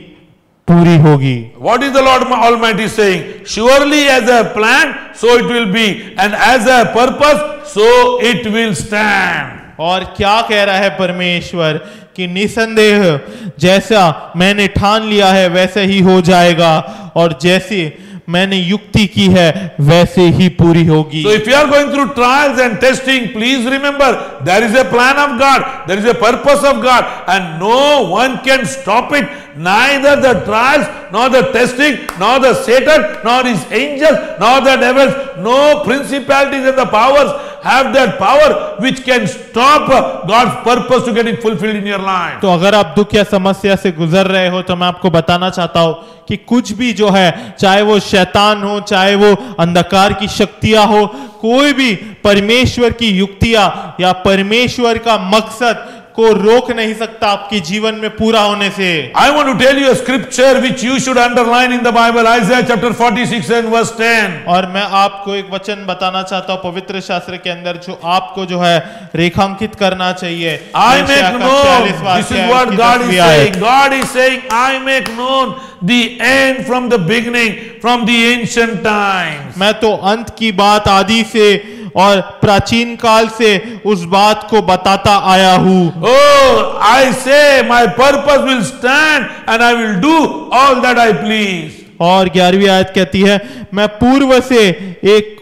पूरी होगी। What is the Lord Almighty saying? Surely as a plan, so it will be, and as a purpose, so it will stand. और क्या कह रहा है परमेश्वर कि निसंदेह जैसा मैंने ठान लिया है वैसे ही हो जाएगा, और जैसे मैंने युक्ति की है वैसे ही पूरी होगी। So if you are going through trials and testing, please remember there is a plan of God, there is a purpose of God, and no one can stop it. Neither the trials, nor the testing, nor the Satan, nor his angels, nor the devils, no principalities and the powers have that power which can stop God's purpose to get it fulfilled in your life. तो अगर आप दुख या समस्या से गुजर रहे हो तो मैं आपको बताना चाहता हूं कि कुछ भी जो है, चाहे वो शैतान हो, चाहे वो अंधकार की शक्तियां हो, कोई भी परमेश्वर की युक्तियां या परमेश्वर का मकसद को रोक नहीं सकता आपके जीवन में पूरा होने से। I want to tell you a scripture which you should underline in the Bible, Isaiah chapter 46 and verse 10. और मैं आपको एक वचन बताना चाहता हूं पवित्र शास्त्र के अंदर जो आपको जो है रेखांकित करना चाहिए। I make known, this is what God is saying. God is saying, I make known the end from the beginning, from the ancient times. मैं तो अंत की बात आदि से और प्राचीन काल से उस बात को बताता आया हूं। Oh, I say my purpose will stand and I will do all that I please. और 11वीं आयत कहती है, मैं पूर्व से एक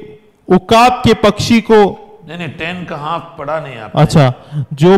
उकाब के पक्षी को, नहीं 10 का हाफ पढ़ा नहीं आपने। अच्छा, जो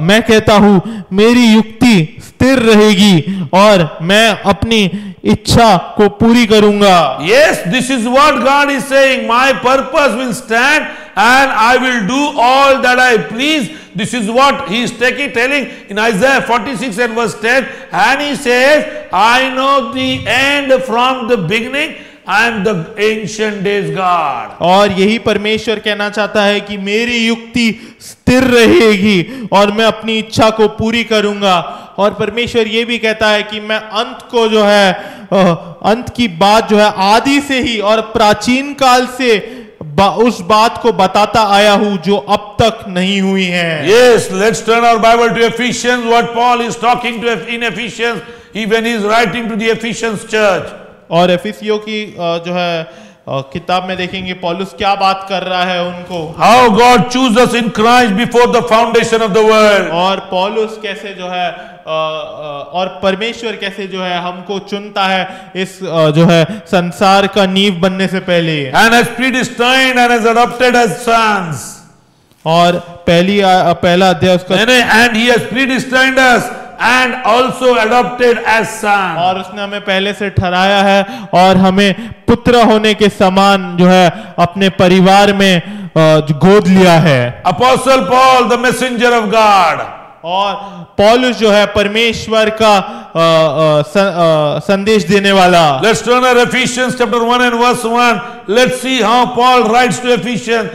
मैं कहता हूं मेरी युक्ति स्थिर रहेगी और मैं अपनी इच्छा को पूरी करूंगा। Yes, this is what God is saying. My purpose will stand and I will do all that I please. This is what he is telling in Isaiah 46 and verse 10. And he says, I know the end from the beginning. I am the ancient days God. और यही परमेश्वर कहना चाहता है कि मेरी युक्ति स्थिर रहेगी और मैं अपनी इच्छा को पूरी करूंगा। और परमेश्वर ये भी कहता है कि मैं अंत को जो है, अंत की बात जो है आदि से ही और प्राचीन काल से उस बात को बताता आया हूं जो अब तक नहीं हुई है। Yes, let's turn our Bible to Ephesians. What Paul is talking to in Ephesians, when he is writing to the Ephesians church. और एफिसियों की जो है किताब में देखेंगे पौलुस क्या बात कर रहा है उनको। How God chose us in Christ before the foundation of the world. और पौलुस कैसे जो है और परमेश्वर कैसे जो है हमको चुनता है इस जो है संसार का नींव बनने से पहले। And has predestined and has adopted as sons. और पहला अध्याय उसका, and he has predestined us and also adopted as sons. और उसने हमें पहले से ठहराया है और हमें पुत्र होने के समान जो है अपने परिवार में गोद लिया है। Apostle Paul, the messenger of God. और पौलुस जो है परमेश्वर का संदेश देने वाला। Let's turn to Ephesians chapter 1 and verse 1. Let's see how Paul writes to Ephesians.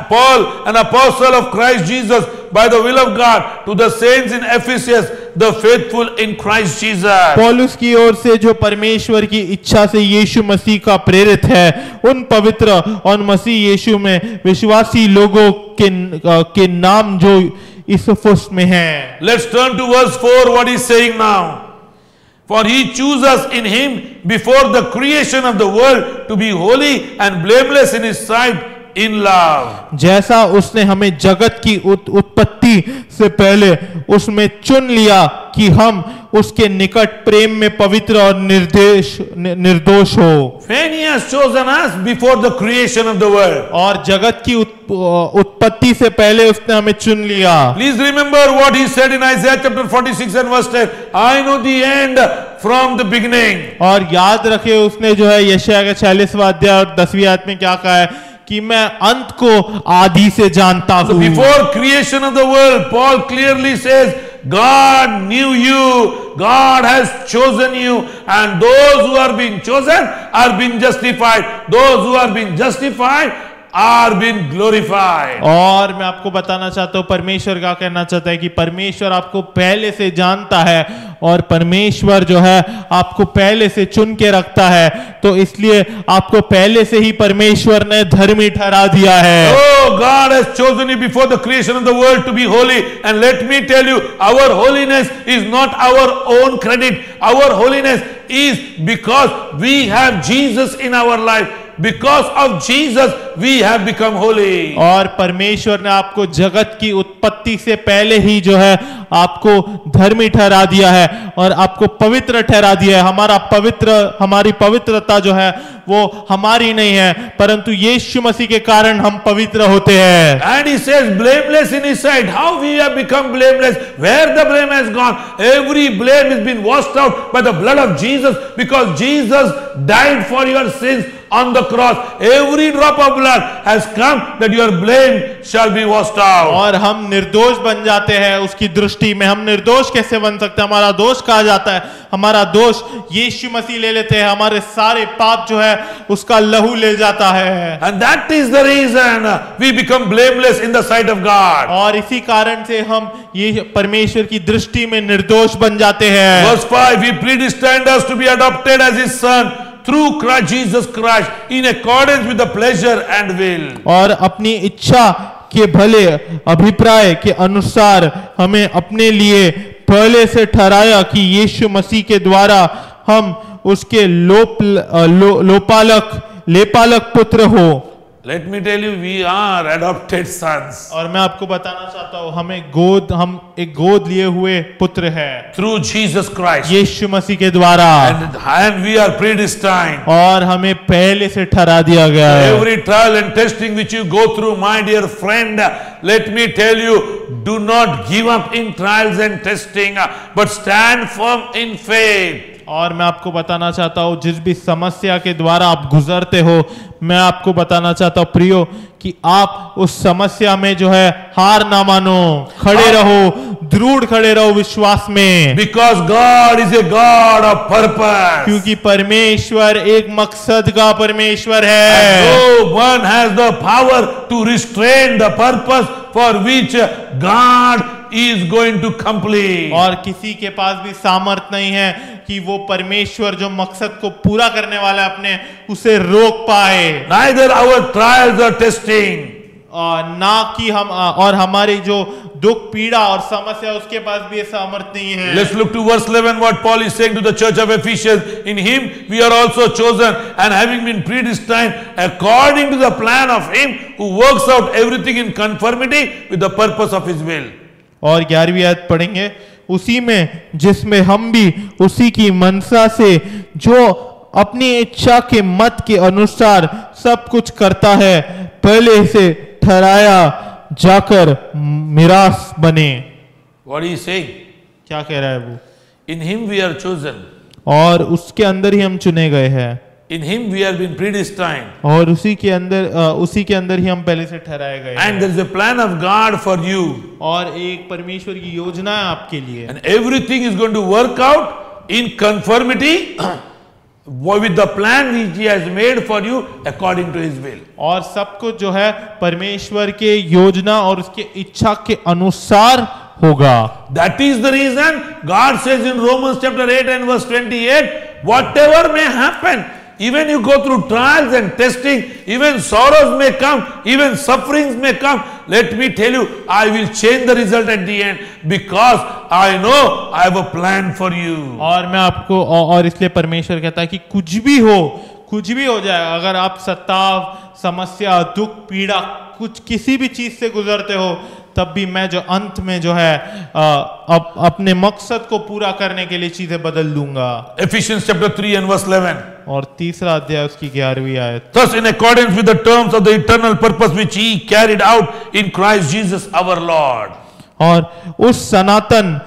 Paul, an apostle of Christ Jesus by the will of God, to the saints in Ephesus, the faithful in Christ Jesus. पौलुस की ओर से जो परमेश्वर की इच्छा से यीशु मसीह का प्रेरित है, उन पवित्र और मसीह यीशु में विश्वासी लोगों के नाम जो इफिसुस में है। Let's turn to verse 4. What he's saying now. For he chose us in him before the creation of the world to be holy and blameless in his sight. in love. जैसा उसने हमें जगत की उत्पत्ति से पहले उसमें चुन लिया कि हम उसके निकट प्रेम में पवित्र और निर्दोष हो. When he has chosen us before the creation of the world. और जगत की उत्पत्ति से पहले उसने हमें चुन लिया. Please remember what he said in Isaiah chapter 46 and verse 10. I know the end from the beginning. और याद रखे उसने जो है यशायाह का 46वां अध्याय और 10वीं आयत में क्या कहा है कि मैं अंत को आदि से जानता हूं. So before creation of the world, Paul clearly says, God knew you, God has chosen you, and those who are being chosen are being justified. Those who are being justified are being glorified. और मैं आपको बताना चाहता हूं परमेश्वर क्या कहना चाहता है कि परमेश्वर आपको पहले से जानता है और परमेश्वर जो है आपको पहले से चुन के रखता है, तो इसलिए आपको पहले से ही परमेश्वर ने धर्मी ठहरा दिया है. Oh, God has chosen you before the creation of the world to be holy, and let me tell you, our holiness is not our own credit. Our holiness is because we have Jesus in our life. Because of Jesus we have become holy. और परमेश्वर ने आपको जगत की उत्पत्ति से पहले ही जो है आपको धर्मी ठहरा दिया है और आपको पवित्र ठहरा दिया है. हमारी पवित्रता जो है वो हमारी नहीं है, परंतु यीशु मसीह के कारण हम पवित्र होते हैं. And he says blameless in his sight. How we have become blameless? Where the blame has gone? Every blame has been washed out by the blood of Jesus, because Jesus died for your sins on the cross. Every drop of blood has come that your blame shall be washed out. और हम निर्दोष बन जाते हैं उसकी दृष्टि में. हम निर्दोष कैसे बन सकते हैं? हमारा दोष कहा जाता है, हमारा दोष यीशु मसीह ले लेते हैं. हमारे सारे पाप जो है उसका लहू ले जाता है. And that is the reason we become blameless in the sight of God. और इसी कारण से हम ये परमेश्वर की दृष्टि में निर्दोष बन जाते हैं. Verse 5, he predestined us to be adopted as his son through Christ Jesus Christ in accordance with the pleasure and will. और अपनी इच्छा के भले अभिप्राय के अनुसार हमें अपने लिए पहले से ठहराया कि यीशु मसीह के द्वारा हम उसके लेपालक पुत्र हो. Let me tell you, we are adopted sons. और मैं आपको बताना चाहता हूँ हम एक गोद लिए हुए पुत्र हैं. Through Jesus Christ. यीशु मसीह के द्वारा. And we are predestined. और हमें पहले से ठहरा दिया गया है. Every trial and testing which you go through, my dear friend, let me tell you, do not give up in trials and testing, but stand firm in faith. और मैं आपको बताना चाहता हूँ जिस भी समस्या के द्वारा आप गुजरते हो, मैं आपको बताना चाहता हूँ प्रियो कि आप उस समस्या में जो है हार ना मानो, खड़े रहो, दृढ़ खड़े रहो विश्वास में. Because God is a God of purpose. क्योंकि परमेश्वर एक मकसद का परमेश्वर है. No one has the power to restrain the purpose for which God is going to complete. और किसी के पास भी सामर्थ नहीं है कि वो परमेश्वर जो मकसद को पूरा करने वाला है अपने उसे रोक पाए. Neither our trials or testing. ना कि हम और हमारी जो दुख पीड़ा और समस्या उसके पास भी सामर्थ नहीं है. Let's look to verse 11 what Paul is saying to the church of Ephesians. In him we are also chosen and having been predestined according to the plan of him who works out everything in conformity with the purpose of his will. और 11वीं आयत पढ़ेंगे. उसी में जिसमें हम भी उसी की मनसा से जो अपनी इच्छा के मत के अनुसार सब कुछ करता है पहले से ठहराया जाकर मिरास बने. What is he saying? क्या कह रहा है वो? In him we are chosen. और उसके अंदर ही हम चुने गए हैं. In him we have been predestined. और उसी के अंदर ही हम पहले से ठहराए गए हैं. And there is a plan of God for you. और एक परमेश्वर की योजना है आपके लिए. And everything is going to work out in conformity with the plan which he has made for you according to his will. और सब कुछ जो है परमेश्वर के योजना और उसके इच्छा के अनुसार होगा. That is the reason God says in Romans chapter 8 and verse 28, whatever may happen, even you go through trials and testing, even sorrows may come, even sufferings may come, let me tell you, I will change the result at the end because I know I have a plan for you. और मैं आपको और इसलिए परमेश्वर कहता है कि कुछ भी हो जाए, अगर आप समस्या, दुख, पीड़ा, कुछ किसी भी चीज से गुजरते हो, तब भी मैं जो अंत में जो है अपने मकसद को पूरा करने के लिए चीजें बदल दूंगा। Ephesians chapter 3 and verse 11. और तीसरा अध्याय उसकी 11वीं आयत। Thus, in accordance with the terms of the eternal purpose which he carried out in Christ Jesus our Lord. और उस सनातन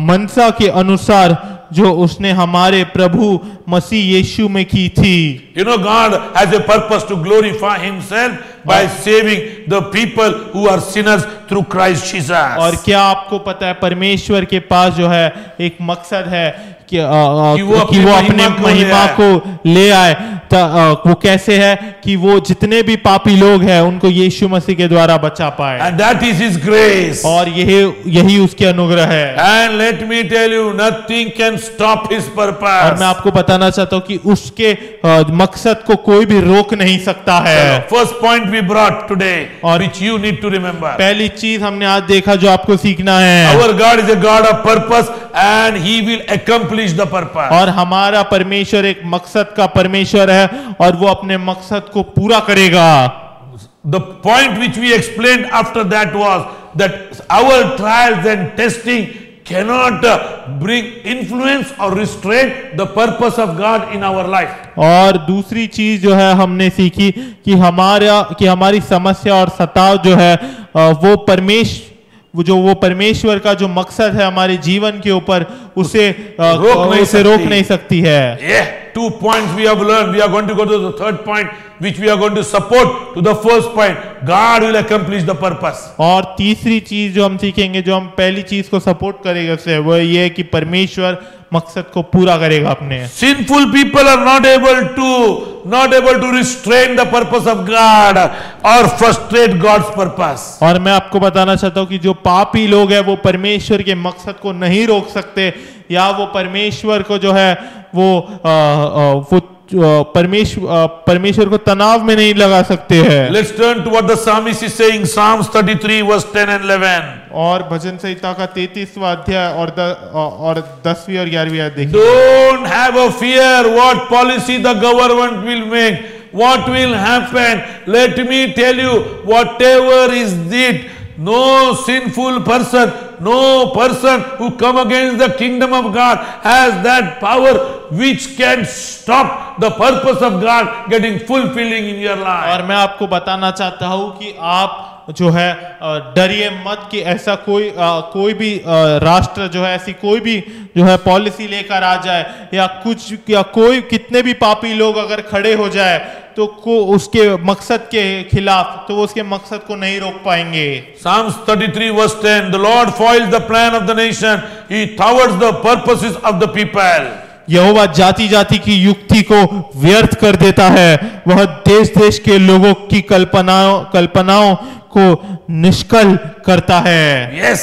मनसा के अनुसार जो उसने हमारे प्रभु मसीह यीशु में की थी। You know, God has a purpose to glorify himself by saving the people who are sinners through Christ Jesus. और क्या आपको पता है परमेश्वर के पास जो है एक मकसद है कि वो अपने महिमा को ले आए। वो कैसे है कि वो जितने भी पापी लोग हैं उनको यीशु मसीह के द्वारा बचा पाए। And that is his grace. और यही उसके अनुग्रह है। And let me tell you, nothing can stop his purpose. और मैं आपको बताना चाहता हूँ कि उसके मकसद को कोई भी रोक नहीं सकता है। First point we brought today, or which you need to remember. पहली चीज हमने आज देखा जो आपको सीखना है। Our God is a God of purpose and he will accomplish the purpose. और हमारा परमेश्वर एक मकसद का परमेश्वर है और वो अपने मकसद को पूरा करेगा। The point which we explained after that was that our trials and testing cannot bring influence or restrain the purpose of God in our life. और दूसरी चीज जो है हमने सीखी कि हमारी समस्या और सताव जो है वो परमेश्वर का जो मकसद है हमारे जीवन के ऊपर उसे रोक नहीं सकती है। Yeah, 2 points we have learned. We are going to go to the third point, which we are going to support to the first point. God will accomplish the purpose. और तीसरी चीज जो हम सीखेंगे, जो हम पहली चीज को सपोर्ट करेगा उससे, वो ये है कि परमेश्वर मकसद को पूरा करेगा अपने। Sinful people are not able to restrain the purpose of God or frustrate God's purpose. और मैं आपको बताना चाहता हूँ कि जो पापी लोग हैं वो परमेश्वर के मकसद को नहीं रोक सकते या वो परमेश्वर को जो है वो परमेश्वर को तनाव में नहीं लगा सकते हैं। Let's turn to what the psalmist is saying, Psalms 33 verse 10 and 11. और भजन संहिता का 33वां अध्याय और 10वीं और 11वीं आयत देखिए। Don't have a fear what policy the government will make, what will happen. Let me tell you, whatever is it, no sinful person, no person who come against the kingdom of God has that power which can stop the purpose of God getting fulfilling in your life. और मैं आपको बताना चाहता हूँ कि आप जो है डरिए मत कि ऐसा कोई भी राष्ट्र जो है ऐसी कोई भी जो है पॉलिसी लेकर आ जाए या कोई कितने भी पापी लोग अगर खड़े हो जाए तो उसके मकसद के खिलाफ, तो वो उसके मकसद को नहीं रोक पाएंगे। Psalms 33 verse 10, the Lord foils the plan of the nation, he thwarts the purposes of the people. यहोवा जाति जाति की युक्ति को व्यर्थ कर देता है, वह देश देश के लोगों की कल्पनाओं को निष्फल करता है। Yes,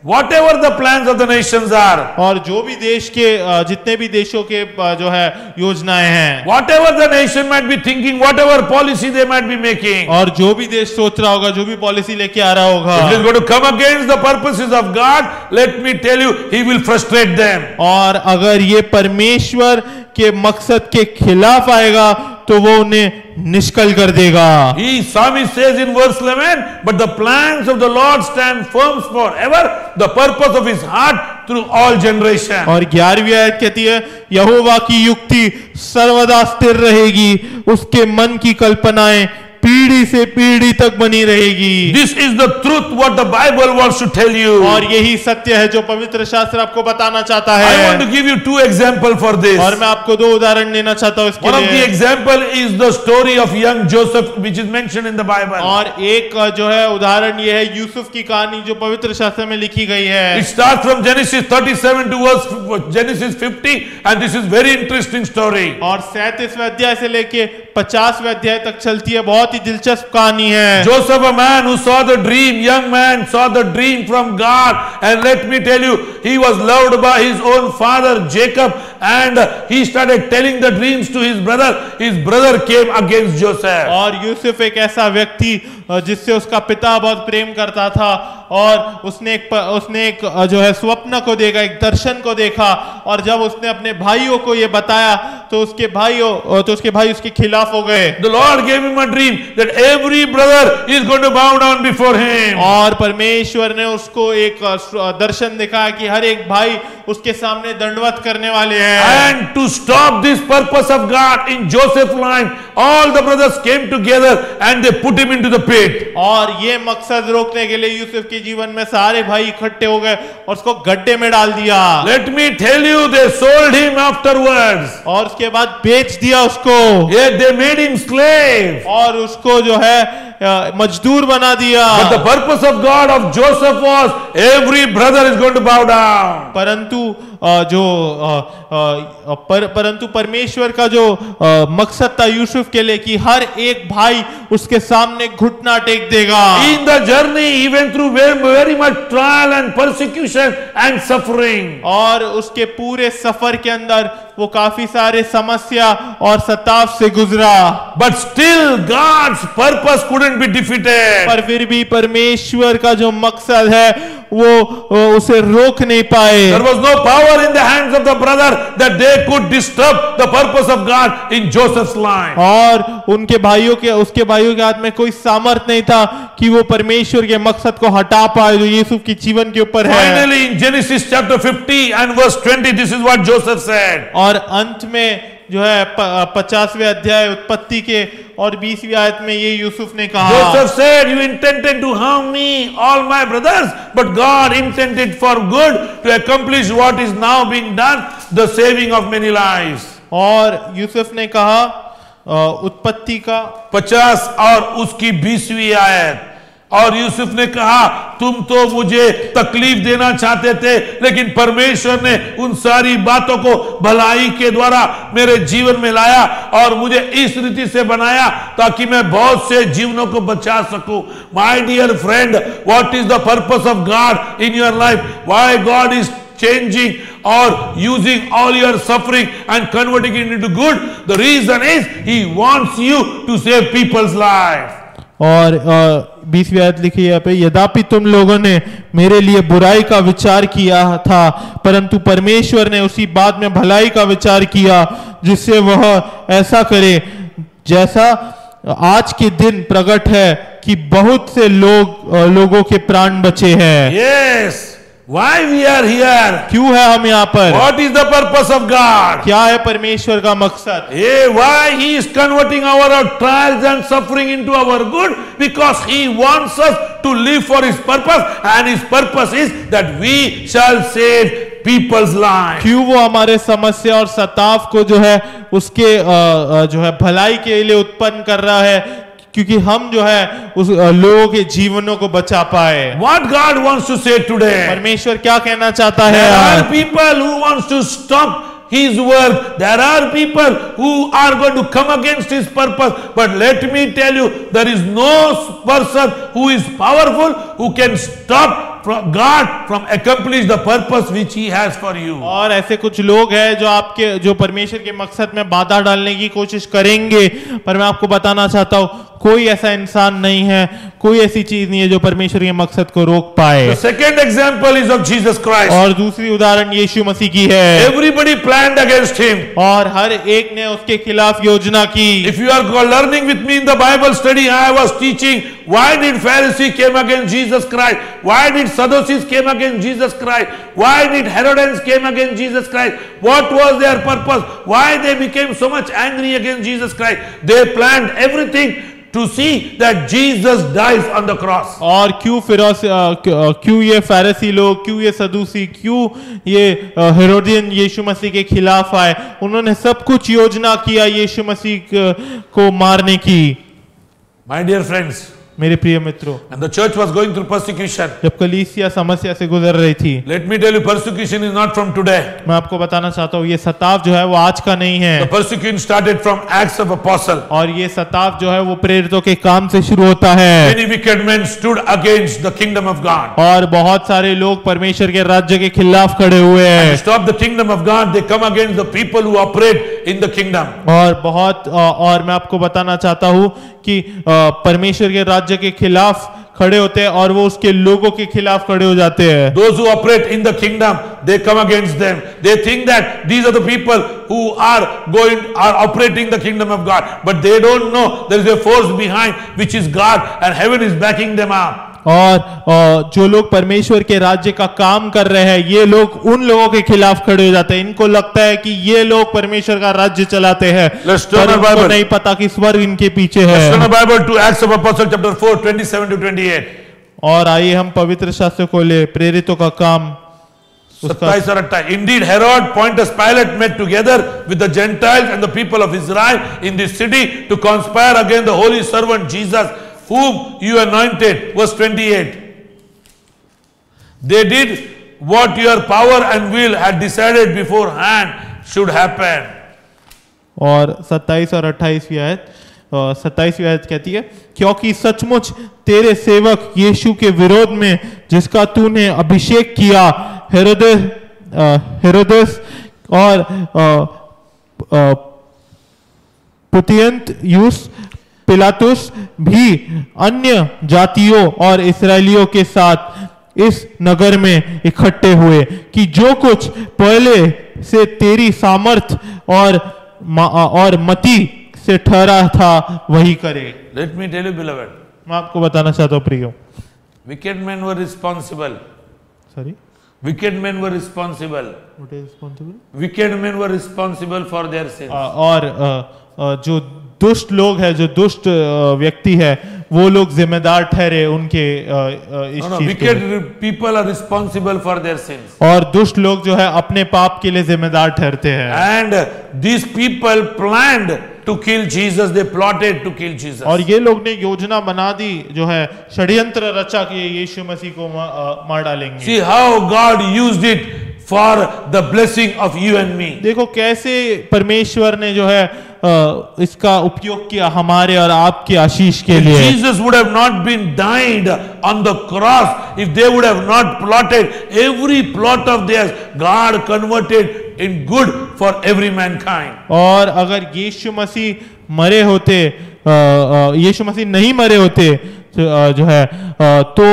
whatever the plans of the nations are, और जो भी देश के जितने भी देशों के जो है योजनाएं हैं, whatever the nation might be thinking, whatever policy they might be making, और जो भी देश सोच रहा होगा, जो भी पॉलिसी लेके आ रहा होगा, if it is going to come against the purposes of God, let me tell you, he will frustrate them. और अगर ये परमेश्वर के मकसद के खिलाफ आएगा तो वो उन्हें निष्फल कर देगा। He, psalmist says in verse 11, but the plans of the Lord stand firm forever, the purpose of his heart through all generations. और 11वीं आयत कहती है, यहोवा की युक्ति सर्वदा स्थिर रहेगी, उसके मन की कल्पनाएं पीढ़ी से पीढ़ी तक बनी रहेगी। This is the truth what the Bible wants to tell you. और यही सत्य है जो पवित्र शास्त्र आपको बताना चाहता है। I want to give you 2 examples for this. और मैं आपको 2 उदाहरण देना चाहता हूँ इसके लिए। One of the example is the story of young Joseph, which is mentioned in the Bible. और एक जो है उदाहरण ये है यूसुफ की कहानी जो पवित्र शास्त्र में लिखी गई है। It starts from Genesis 37 to Genesis 50, and this is very interesting story. और 37वें अध्याय से लेके 50वें अध्याय तक चलती है, बहुत ही दिलचस्प कहानी है। Joseph, a man who saw the dream, young man saw the dream from God, and let me tell you, he was loved by his own father Jacob, and he started telling the dreams to his brother came against Joseph. और यूसुफ एक ऐसा व्यक्ति जिससे उसका पिता बहुत प्रेम करता था, और उसने एक जो है स्वप्न को देखा, एक दर्शन को देखा, और जब उसने अपने भाइयों को ये बताया तो उसके भाई उसके खिलाफ हो गए। The Lord gave him a dream that every brother is going to bow down before him. और परमेश्वर ने उसको एक दर्शन दिखाया कि हर एक भाई उसके सामने दंडवत करने वाले हैं। And to stop this purpose of God in Joseph's life, all the brothers came together and they put him into the pit. और ये मकसद रोकने के लिए यूसुफ के जीवन में सारे भाई इकट्ठे हो गए और उसको गड्ढे में डाल दिया। Let me tell you, they sold him afterwards. और उसके बाद बेच दिया उसको। Yeah, they made him slave. और उसको जो है मजदूर बना दिया। But the purpose of God of Joseph was every brother is going to bow down. परंतु परमेश्वर का जो मकसद था यूसुफ के लिए कि हर एक भाई उसके सामने घुटना टेक देगा। In the journey he went through very much trial and persecution and suffering. और उसके पूरे सफर के अंदर वो काफी सारे समस्या और सताव से गुजरा। But still God's purpose couldn't be defeated. पर फिर भी परमेश्वर का जो मकसद है वो उसे रोक नहीं पाए। There was no power in the hands of the brother that they could disturb the purpose of God in Joseph's life. और उसके भाइयों के हाथ में कोई सामर्थ नहीं था कि वो परमेश्वर के मकसद को हटा पाए जो यूसुफ के जीवन के ऊपर है। Finally in Genesis chapter 50 and verse 20, this is what Joseph said. और अंत में जो है 50वें अध्याय उत्पत्ति के और 20वीं आयत में ये यूसुफ ने कहा, Joseph said, you intended to harm me, all my brothers, but God intended for good to accomplish what is now being done, the saving of many lives. और यूसुफ ने कहा उत्पत्ति का 50 और उसकी 20वीं आयत, और यूसुफ ने कहा तुम तो मुझे तकलीफ देना चाहते थे, लेकिन परमेश्वर ने उन सारी बातों को भलाई के द्वारा मेरे जीवन में लाया और मुझे इस रीति से बनाया ताकि मैं बहुत से जीवनों को बचा सकूं। My dear friend, what is the purpose of God in your life? Why God is changing or using all your suffering and converting it into good? The reason is he wants you to save people's life. और 20वीं आयत लिखी है यहाँ पे, यद्यपि तुम लोगों ने मेरे लिए बुराई का विचार किया था, परंतु परमेश्वर ने उसी बात में भलाई का विचार किया जिससे वह ऐसा करे जैसा आज के दिन प्रकट है कि बहुत से लोगों के प्राण बचे हैं। Yes. Why we are here? क्यों है हम यहाँ पर? What is the purpose of God? क्या है परमेश्वर का मकसद? Why he is converting our trials and suffering into our good? Because he wants us to live for his purpose, and his purpose is that we shall save people's lives. क्यों वो हमारे समस्या और सताव को जो है उसके जो है भलाई के लिए उत्पन्न कर रहा है, क्योंकि हम जो है उस लोगों के जीवनों को बचा पाए। What God wants to say today? परमेश्वर क्या कहना चाहता है? There are people who wants to stop his work. There are people who are going to come against his purpose. But let me tell you, there is no person who is powerful who can stop God from accomplish the purpose which he has for you. और ऐसे कुछ लोग हैं जो परमेश्वर के मकसद में बाधा डालने की कोशिश करेंगे, पर मैं आपको बताना चाहता हूँ कोई ऐसा इंसान नहीं है, कोई ऐसी चीज नहीं है जो परमेश्वर के मकसद को रोक पाए। The second example is of Jesus Christ. और दूसरी उदाहरण यीशु मसीह की है। Everybody planned against him. और हर एक ने उसके खिलाफ योजना की। If you are learning with me in the Bible study, I was teaching why did Pharisees came against Jesus Christ? Why did Sadducees came against Jesus Christ? Why did Herodians came against Jesus Christ? What was their purpose? Why they became so much angry against Jesus Christ? They planned everything to see that Jesus dies on the cross. और क्यों ये फैरिसी लोग, क्यों ये सदूसी, क्यों ये हेरोदियन यीशु मसीह के खिलाफ आए? उन्होंने सब कुछ योजना किया यीशु मसीह को मारने की। My dear friends, मेरे प्रिय मित्रों, And the church was going through persecution. जब कलीसिया समस्या से गुजर रही थी, Let me tell you, persecution is not from today. मैं आपको बताना चाहता हूँ ये सताव जो है वो आज का नहीं The है, persecution started from Acts of Apostle. और ये सताव जो है वो प्रेरितों के काम से शुरू होता है। Many wicked men stood against the kingdom of God. और बहुत सारे लोग परमेश्वर के राज्य के खिलाफ खड़े हुए To हैं, stop the kingdom of God, they come against the people who operate in the kingdom. और मैं आपको बताना चाहता हूँ कि परमेश्वर के राज्य के खिलाफ खड़े होते हैं और वो उसके लोगों के खिलाफ खड़े हो जाते हैं। Those who operate in the kingdom, they come against them. They think that these are the people who are operating the kingdom of God, but they don't know there is a force behind which is God, and heaven is backing them up. और जो लोग परमेश्वर के राज्य का काम कर रहे हैं, ये लोग उन लोगों के खिलाफ खड़े हो जाते हैं। इनको लगता है कि ये लोग परमेश्वर का राज्य चलाते हैं, पर उनको नहीं पता कि स्वर्ग इनके पीछे है। Let's turn the Bible to Acts of Apostles chapter 4, 27 to 28. और आइए हम पवित्र शास्त्र खोले, प्रेरितों का काम 27 और 28. Indeed, Herod, Pontius Pilate met together with the Gentiles and the people of Israel in this city to conspire against the holy servant Jesus, whom you anointed. Verse 28. They did what your power and will had decided beforehand should happen. और 27 और 28वीं आयत, 27वीं आयत कहती है, क्योंकि सचमुच तेरे सेवक यीशु के विरोध में जिसका तूने अभिषेक किया, हेरोदेस और पुतियंतयुस पिलातुस भी अन्य जातियों और इस्राएलियों के साथ इस नगर में इकट्ठे हुए कि जो कुछ पहले से तेरी सामर्थ और मति से ठहरा था वही करे। Let me tell you, beloved, मैं आपको बताना चाहता हूँ प्रियो, wicked men were responsible. Sorry, Wicked men were responsible. What is responsible? Wicked men were responsible for their sins. और जो दुष्ट लोग है, जो दुष्ट व्यक्ति है, वो लोग जिम्मेदार ठहरे उनके इस No, चीज के लिए। wicked people are responsible for their sins. और दुष्ट लोग जो है अपने पाप के लिए जिम्मेदार ठहरते हैं। And these people planned to kill Jesus. They plotted to kill Jesus. और ये लोग ने योजना बना दी, जो है षड्यंत्र रचा कि यीशु मसीह को मार डालेंगे। See how God used it for the blessing of you and me. देखो कैसे परमेश्वर ने जो है इसका उपयोग किया हमारे और आपके आशीष के लिए। Jesus would have not been died on the cross if they would have not plotted every plot of theirs. God converted in good for every mankind. और अगर यीशु मसीह मरे होते, यीशु मसीह नहीं मरे होते जो है तो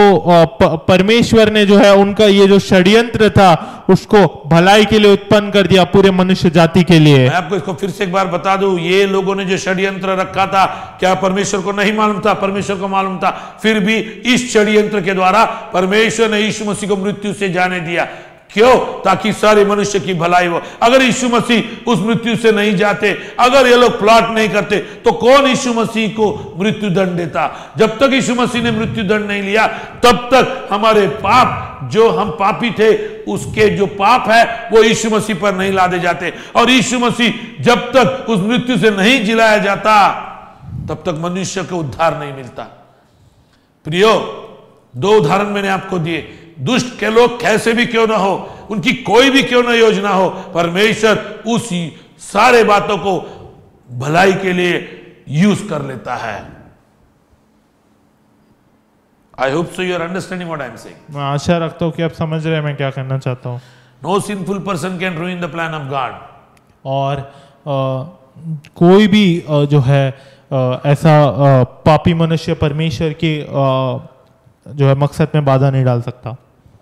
परमेश्वर ने जो है उनका ये जो षड्यंत्र था उसको भलाई के लिए उत्पन्न कर दिया पूरे मनुष्य जाति के लिए। मैं आपको इसको फिर से एक बार बता दूं, ये लोगों ने जो षड्यंत्र रखा था, क्या परमेश्वर को नहीं मालूम था? परमेश्वर को मालूम था। फिर भी इस षड्यंत्र के द्वारा परमेश्वर ने यीशु मसीह को मृत्यु से जाने दिया। क्यों? ताकि सारे मनुष्य की भलाई हो। अगर यीशु मसीह उस मृत्यु से नहीं जाते, अगर ये लोग प्लॉट नहीं करते, तो कौन यीशु मसीह को मृत्यु दंड देता? जब तक यीशु मसीह ने मृत्यु दंड नहीं लिया, तब तक हमारे पाप, जो हम पापी थे, उसके जो पाप है वो यीशु मसीह पर नहीं लादे जाते। और यीशु मसीह जब तक उस मृत्यु से नहीं जिलाया जाता, तब तक मनुष्य को उद्धार नहीं मिलता। प्रियो, दो उदाहरण मैंने आपको दिए। दुष्ट के लोग कैसे भी क्यों ना हो, उनकी कोई भी क्यों ना योजना हो, परमेश्वर उसी सारे बातों को भलाई के लिए यूज कर लेता है। I hope so you are understanding what I am saying. मैं आशा रखता हूँ कि आप समझ रहे हैं मैं क्या कहना चाहता हूँ। No sinful person can ruin the plan of God. और कोई भी जो है ऐसा पापी मनुष्य परमेश्वर के जो है मकसद में बाधा नहीं डाल सकता।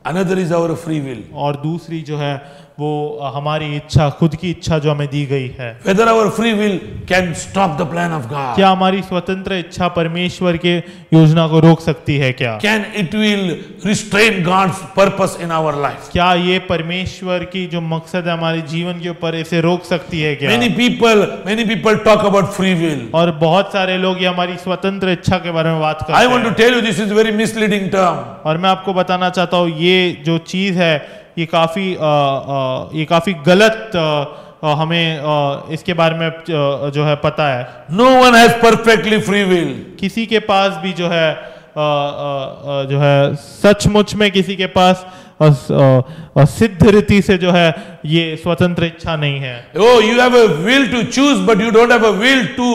Another is our free will. और दूसरी जो है वो हमारी इच्छा, खुद की इच्छा जो हमें दी गई है। Whether our free will can stop the plan of God. क्या हमारी स्वतंत्र इच्छा परमेश्वर के योजना को रोक सकती है क्या? Can it will restrain God's purpose in our life? क्या ये परमेश्वर की जो मकसद है हमारे जीवन के ऊपर इसे रोक सकती है क्या? Many people talk about free will. और बहुत सारे लोग ये हमारी स्वतंत्र इच्छा के बारे में बात करते हैं। I want to tell you this is very misleading term. और मैं आपको बताना चाहता हूँ ये जो चीज है ये काफी गलत हमें इसके बारे में जो है पता है। No one has perfectly free will. किसी के पास भी जो है जो है सचमुच में किसी के पास सिद्ध रीति से जो है ये स्वतंत्र इच्छा नहीं है। Oh, you have a will to choose, but you don't have a will to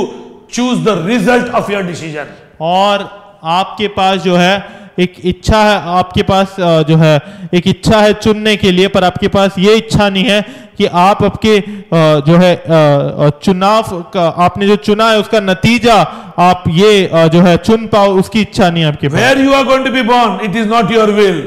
choose the result of your decision. और आपके पास जो है एक इच्छा है, आपके पास जो है एक इच्छा है चुनने के लिए, पर आपके पास ये इच्छा नहीं है कि आप आपके जो है चुनाव का आपने जो चुना है उसका नतीजा आप ये जो है चुन पाओ, उसकी इच्छा नहीं है आपके पास। Where you are going to be born, it is not your will.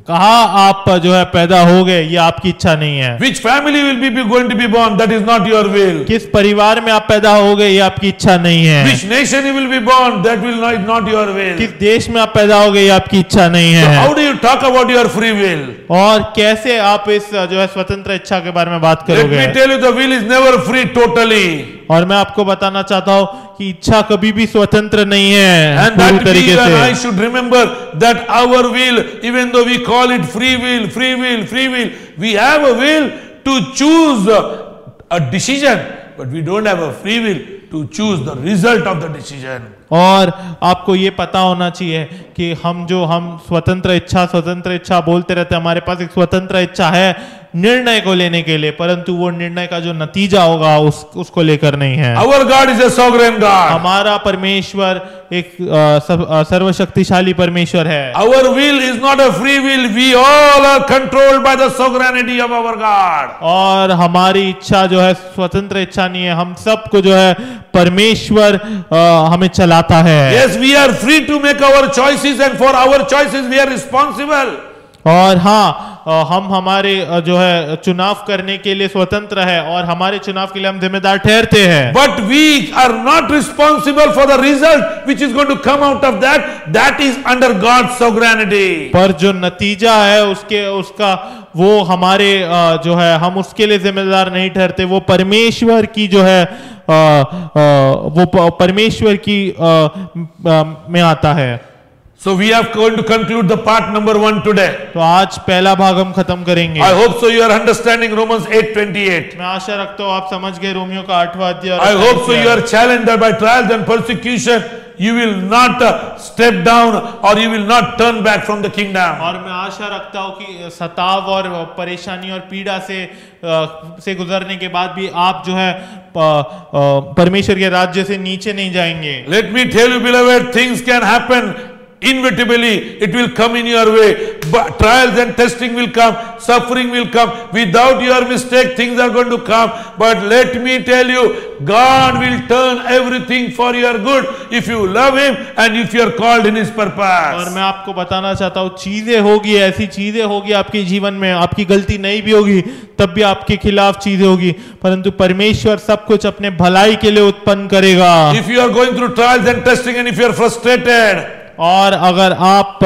कहाँ आप जो है पैदा हो गए ये आपकी इच्छा नहीं है। Which family will be going to be born, that is not your will. किस परिवार में आप पैदा हो गए ये आपकी इच्छा नहीं है। Which nation you will be born, that will not your will. किस देश में आप पैदा हो गए ये आपकी इच्छा नहीं है। So how do you talk about your free will? और कैसे आप इस जो है स्वतंत्र इच्छा के बारे में बात करोगे? Let me tell you, the will is never free totally. और मैं आपको बताना चाहता हूँ कि इच्छा कभी भी स्वतंत्र नहीं है And पूरी that तरीके we and I से। should remember that our will, even though we call it free will, free will, free will, we have a will to choose a decision, but we don't have a free will to choose the result of the decision. और आपको ये पता होना चाहिए कि हम स्वतंत्र इच्छा बोलते रहते हैं, हमारे पास एक स्वतंत्र इच्छा है निर्णय को लेने के लिए, परंतु वो निर्णय का जो नतीजा होगा उसको लेकर नहीं है। Our God is a sovereign God. हमारा परमेश्वर एक सर्वशक्तिशाली परमेश्वर है। Our will is not a free will. We all are controlled by the sovereignty of our God. और हमारी इच्छा जो है स्वतंत्र इच्छा नहीं है, हम सबको जो है परमेश्वर हमें चलाता है। Yes, we are free to make our choices, and for our choices we are responsible. और हाँ, हम हमारे जो है चुनाव करने के लिए स्वतंत्र है और हमारे चुनाव के लिए हम जिम्मेदार ठहरते हैं। But we are not responsible for the result which is going to come out of that. That is under God's sovereignty. पर जो नतीजा है उसका वो हमारे जो है हम उसके लिए जिम्मेदार नहीं ठहरते, वो परमेश्वर की जो है वो परमेश्वर की में आता है। So we are going to conclude the part number 1 today. तो आज पहला भाग हम खत्म करेंगे। I hope so you are understanding Romans 8:28. मैं आशा रखता हूँ आप समझ गए रोमियो का 8वां अध्याय। I hope so you are challenged that by trials and persecution you will not step down or you will not turn back from the kingdom. और मैं आशा रखता हूँ कि सताव और परेशानी और पीड़ा से गुजरने के बाद भी आप जो है परमेश्वर के राज्य से नीचे नहीं जाएंगे। Let me tell you, beloved, things can happen. Inevitably it will come in your way, but trials and testing will come, suffering will come. Without your mistake things are going to come, but let me tell you, God will turn everything for your good if you love him and if you are called in his purpose. और मैं आपको बताना चाहता हूँ चीजें होगी, ऐसी चीजें होगी आपके जीवन में, आपकी गलती नहीं भी होगी तब भी आपके खिलाफ चीजें होगी, परंतु परमेश्वर सब कुछ अपने भलाई के लिए उत्पन्न करेगा। If you are going through trials and testing and if you are frustrated, और अगर आप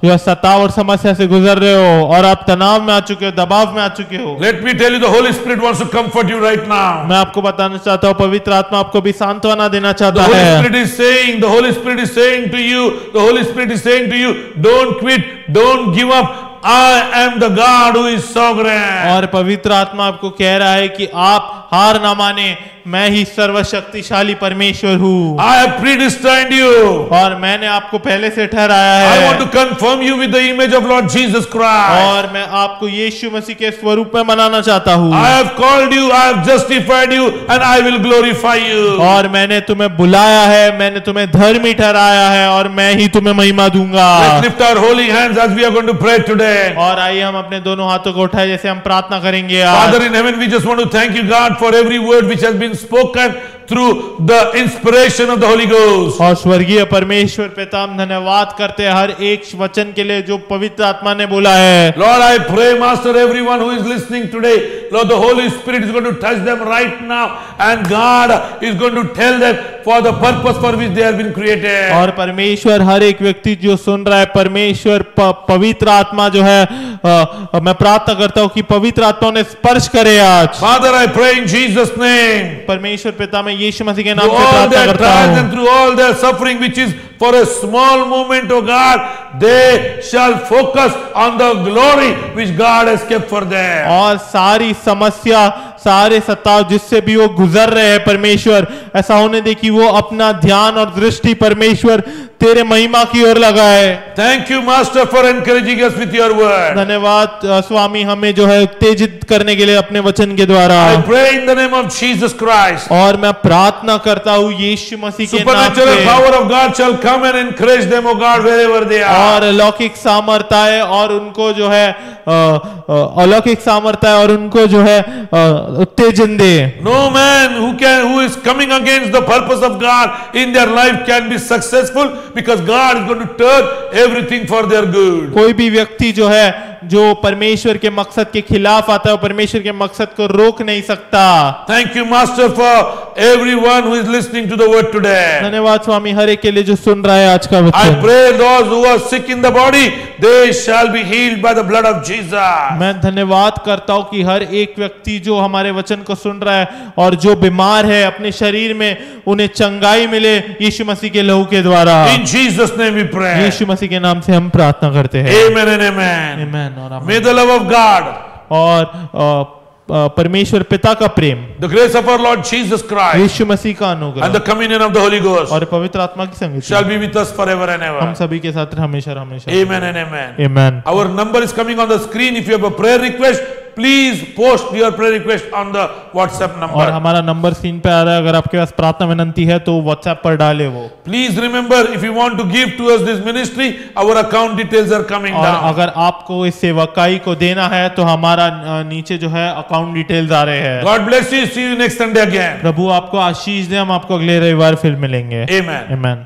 जो सताव और समस्या से गुजर रहे हो और आप तनाव में आ चुके हो, दबाव में आ चुके हो, let me tell you, the Holy Spirit wants to comfort you right now. मैं आपको बताना चाहता हूँ पवित्र आत्मा आपको भी सांत्वना देना चाहता The Holy है। Spirit is saying, the Holy Spirit is saying to you, the Holy Spirit is saying to you, don't quit, don't give up. I am the God who is sovereign. और पवित्र आत्मा आपको कह रहा है कि आप हार ना माने, मैं ही सर्वशक्तिशाली परमेश्वर हूँ। I have predestined you. और मैंने आपको पहले से ठहराया है। I want to confirm you with the image of Lord Jesus Christ. और मैं आपको यीशु मसीह के स्वरूप में बनाना चाहता हूँ। I have called you, I have justified you, and I will glorify you. और मैंने तुम्हें बुलाया है, मैंने तुम्हें धर्मी ठहराया है और मैं ही तुम्हें महिमा दूंगा। Let's lift our holy hands as we are going to pray today. और आइए हम अपने दोनों हाथों को उठाए जैसे हम प्रार्थना करेंगे। Father in heaven, we just want to thank you, God, for every word which has been spoken through the inspiration of the Holy Ghost. और स्वर्गीय परमेश्वर पिता हम धन्यवाद करते हैं हर एक वचन के लिए जो पवित्र आत्मा ने बोला है। Lord, I pray, Master, everyone who is listening today, Lord, the Holy Spirit is going to touch them right now, and God is going to tell them for the purpose for which they have been created. और परमेश्वर हर एक व्यक्ति जो सुन रहा है, परमेश्वर पवित्र आत्मा जो है मैं प्रार्थना करता हूँ कि पवित्र आत्मा ने स्पर्श करे आज। Father, I pray in Jesus' name. परमेश्वर पिता मैं यीशु मसीह के नाम Through से all प्रार्थना their करता trials and हूँ। through all their suffering, which is for a small moment, oh God, they shall focus on the glory which God has kept for them. और सारी समस्या सारे सताव जिससे भी वो गुजर रहे हैं परमेश्वर, ऐसा होने दे कि वो अपना ध्यान और दृष्टि परमेश्वर तेरे महिमा की ओर लगाए। Thank you, Master, for encouraging us with your word. धन्यवाद स्वामी, हमें जो है उत्तेजित करने के लिए अपने वचन के द्वारा। I pray in the name of Jesus Christ. और मैं प्रार्थना करता हूँ यीशु मसीह के नाम Supernatural से। power of God shall come and encourage them, O God, wherever they are. और अलौकिक सामर्थ्य है और उनको जो है अलौकिक सामर्थ्य है और उनको जो है उत्तेजन दे। No man who is coming against the purpose of God in their life can be successful, because God is going to turn everything for their good. कोई भी व्यक्ति जो है जो परमेश्वर के मकसद के खिलाफ आता है, परमेश्वर के मकसद को रोक नहीं सकता। Thank you, Master, for everyone who is listening to the word today. धन्यवाद स्वामी, हर एक के लिए जो सुन रहा है आज का I वचन। pray those who are sick in the body, they shall be healed by the blood of Jesus. मैं धन्यवाद करता हूँ कि हर एक व्यक्ति जो हमारे वचन को सुन रहा है और जो बीमार है अपने शरीर में, उन्हें चंगाई मिले यीशु मसीह के लहू के द्वारा। In Jesus' name we pray. यीशु मसीह के नाम से हम प्रार्थना करते हैं। Amen and amen. आमीन और आमीन। May the love of God, और परमेश्वर पिता का प्रेम, the grace of our Lord Jesus Christ, यीशु मसीह का and अनुग्रह the communion of the Holy Ghost और पवित्र आत्मा की संगति shall be with us forever and हम ever. सभी के साथ हमेशा हमेशा। Amen and amen. आमीन। Our number is coming on the screen. If you have a prayer request, please post your prayer request on the WhatsApp और number. हमारा नंबर स्क्रीन पे आ रहा है, अगर आपके पास प्रार्थना विनंती है तो व्हाट्सएप पर डाले वो। Please remember, if you want to give to us this ministry, our account details are coming और down. अगर आपको इस सेवकाई को देना है तो हमारा नीचे जो है अकाउंट डिटेल्स आ रहे हैं। God bless you. See you next Sunday again. प्रभु आपको आशीष दे, हम आपको अगले रविवार फिर मिलेंगे। Amen. आमीन।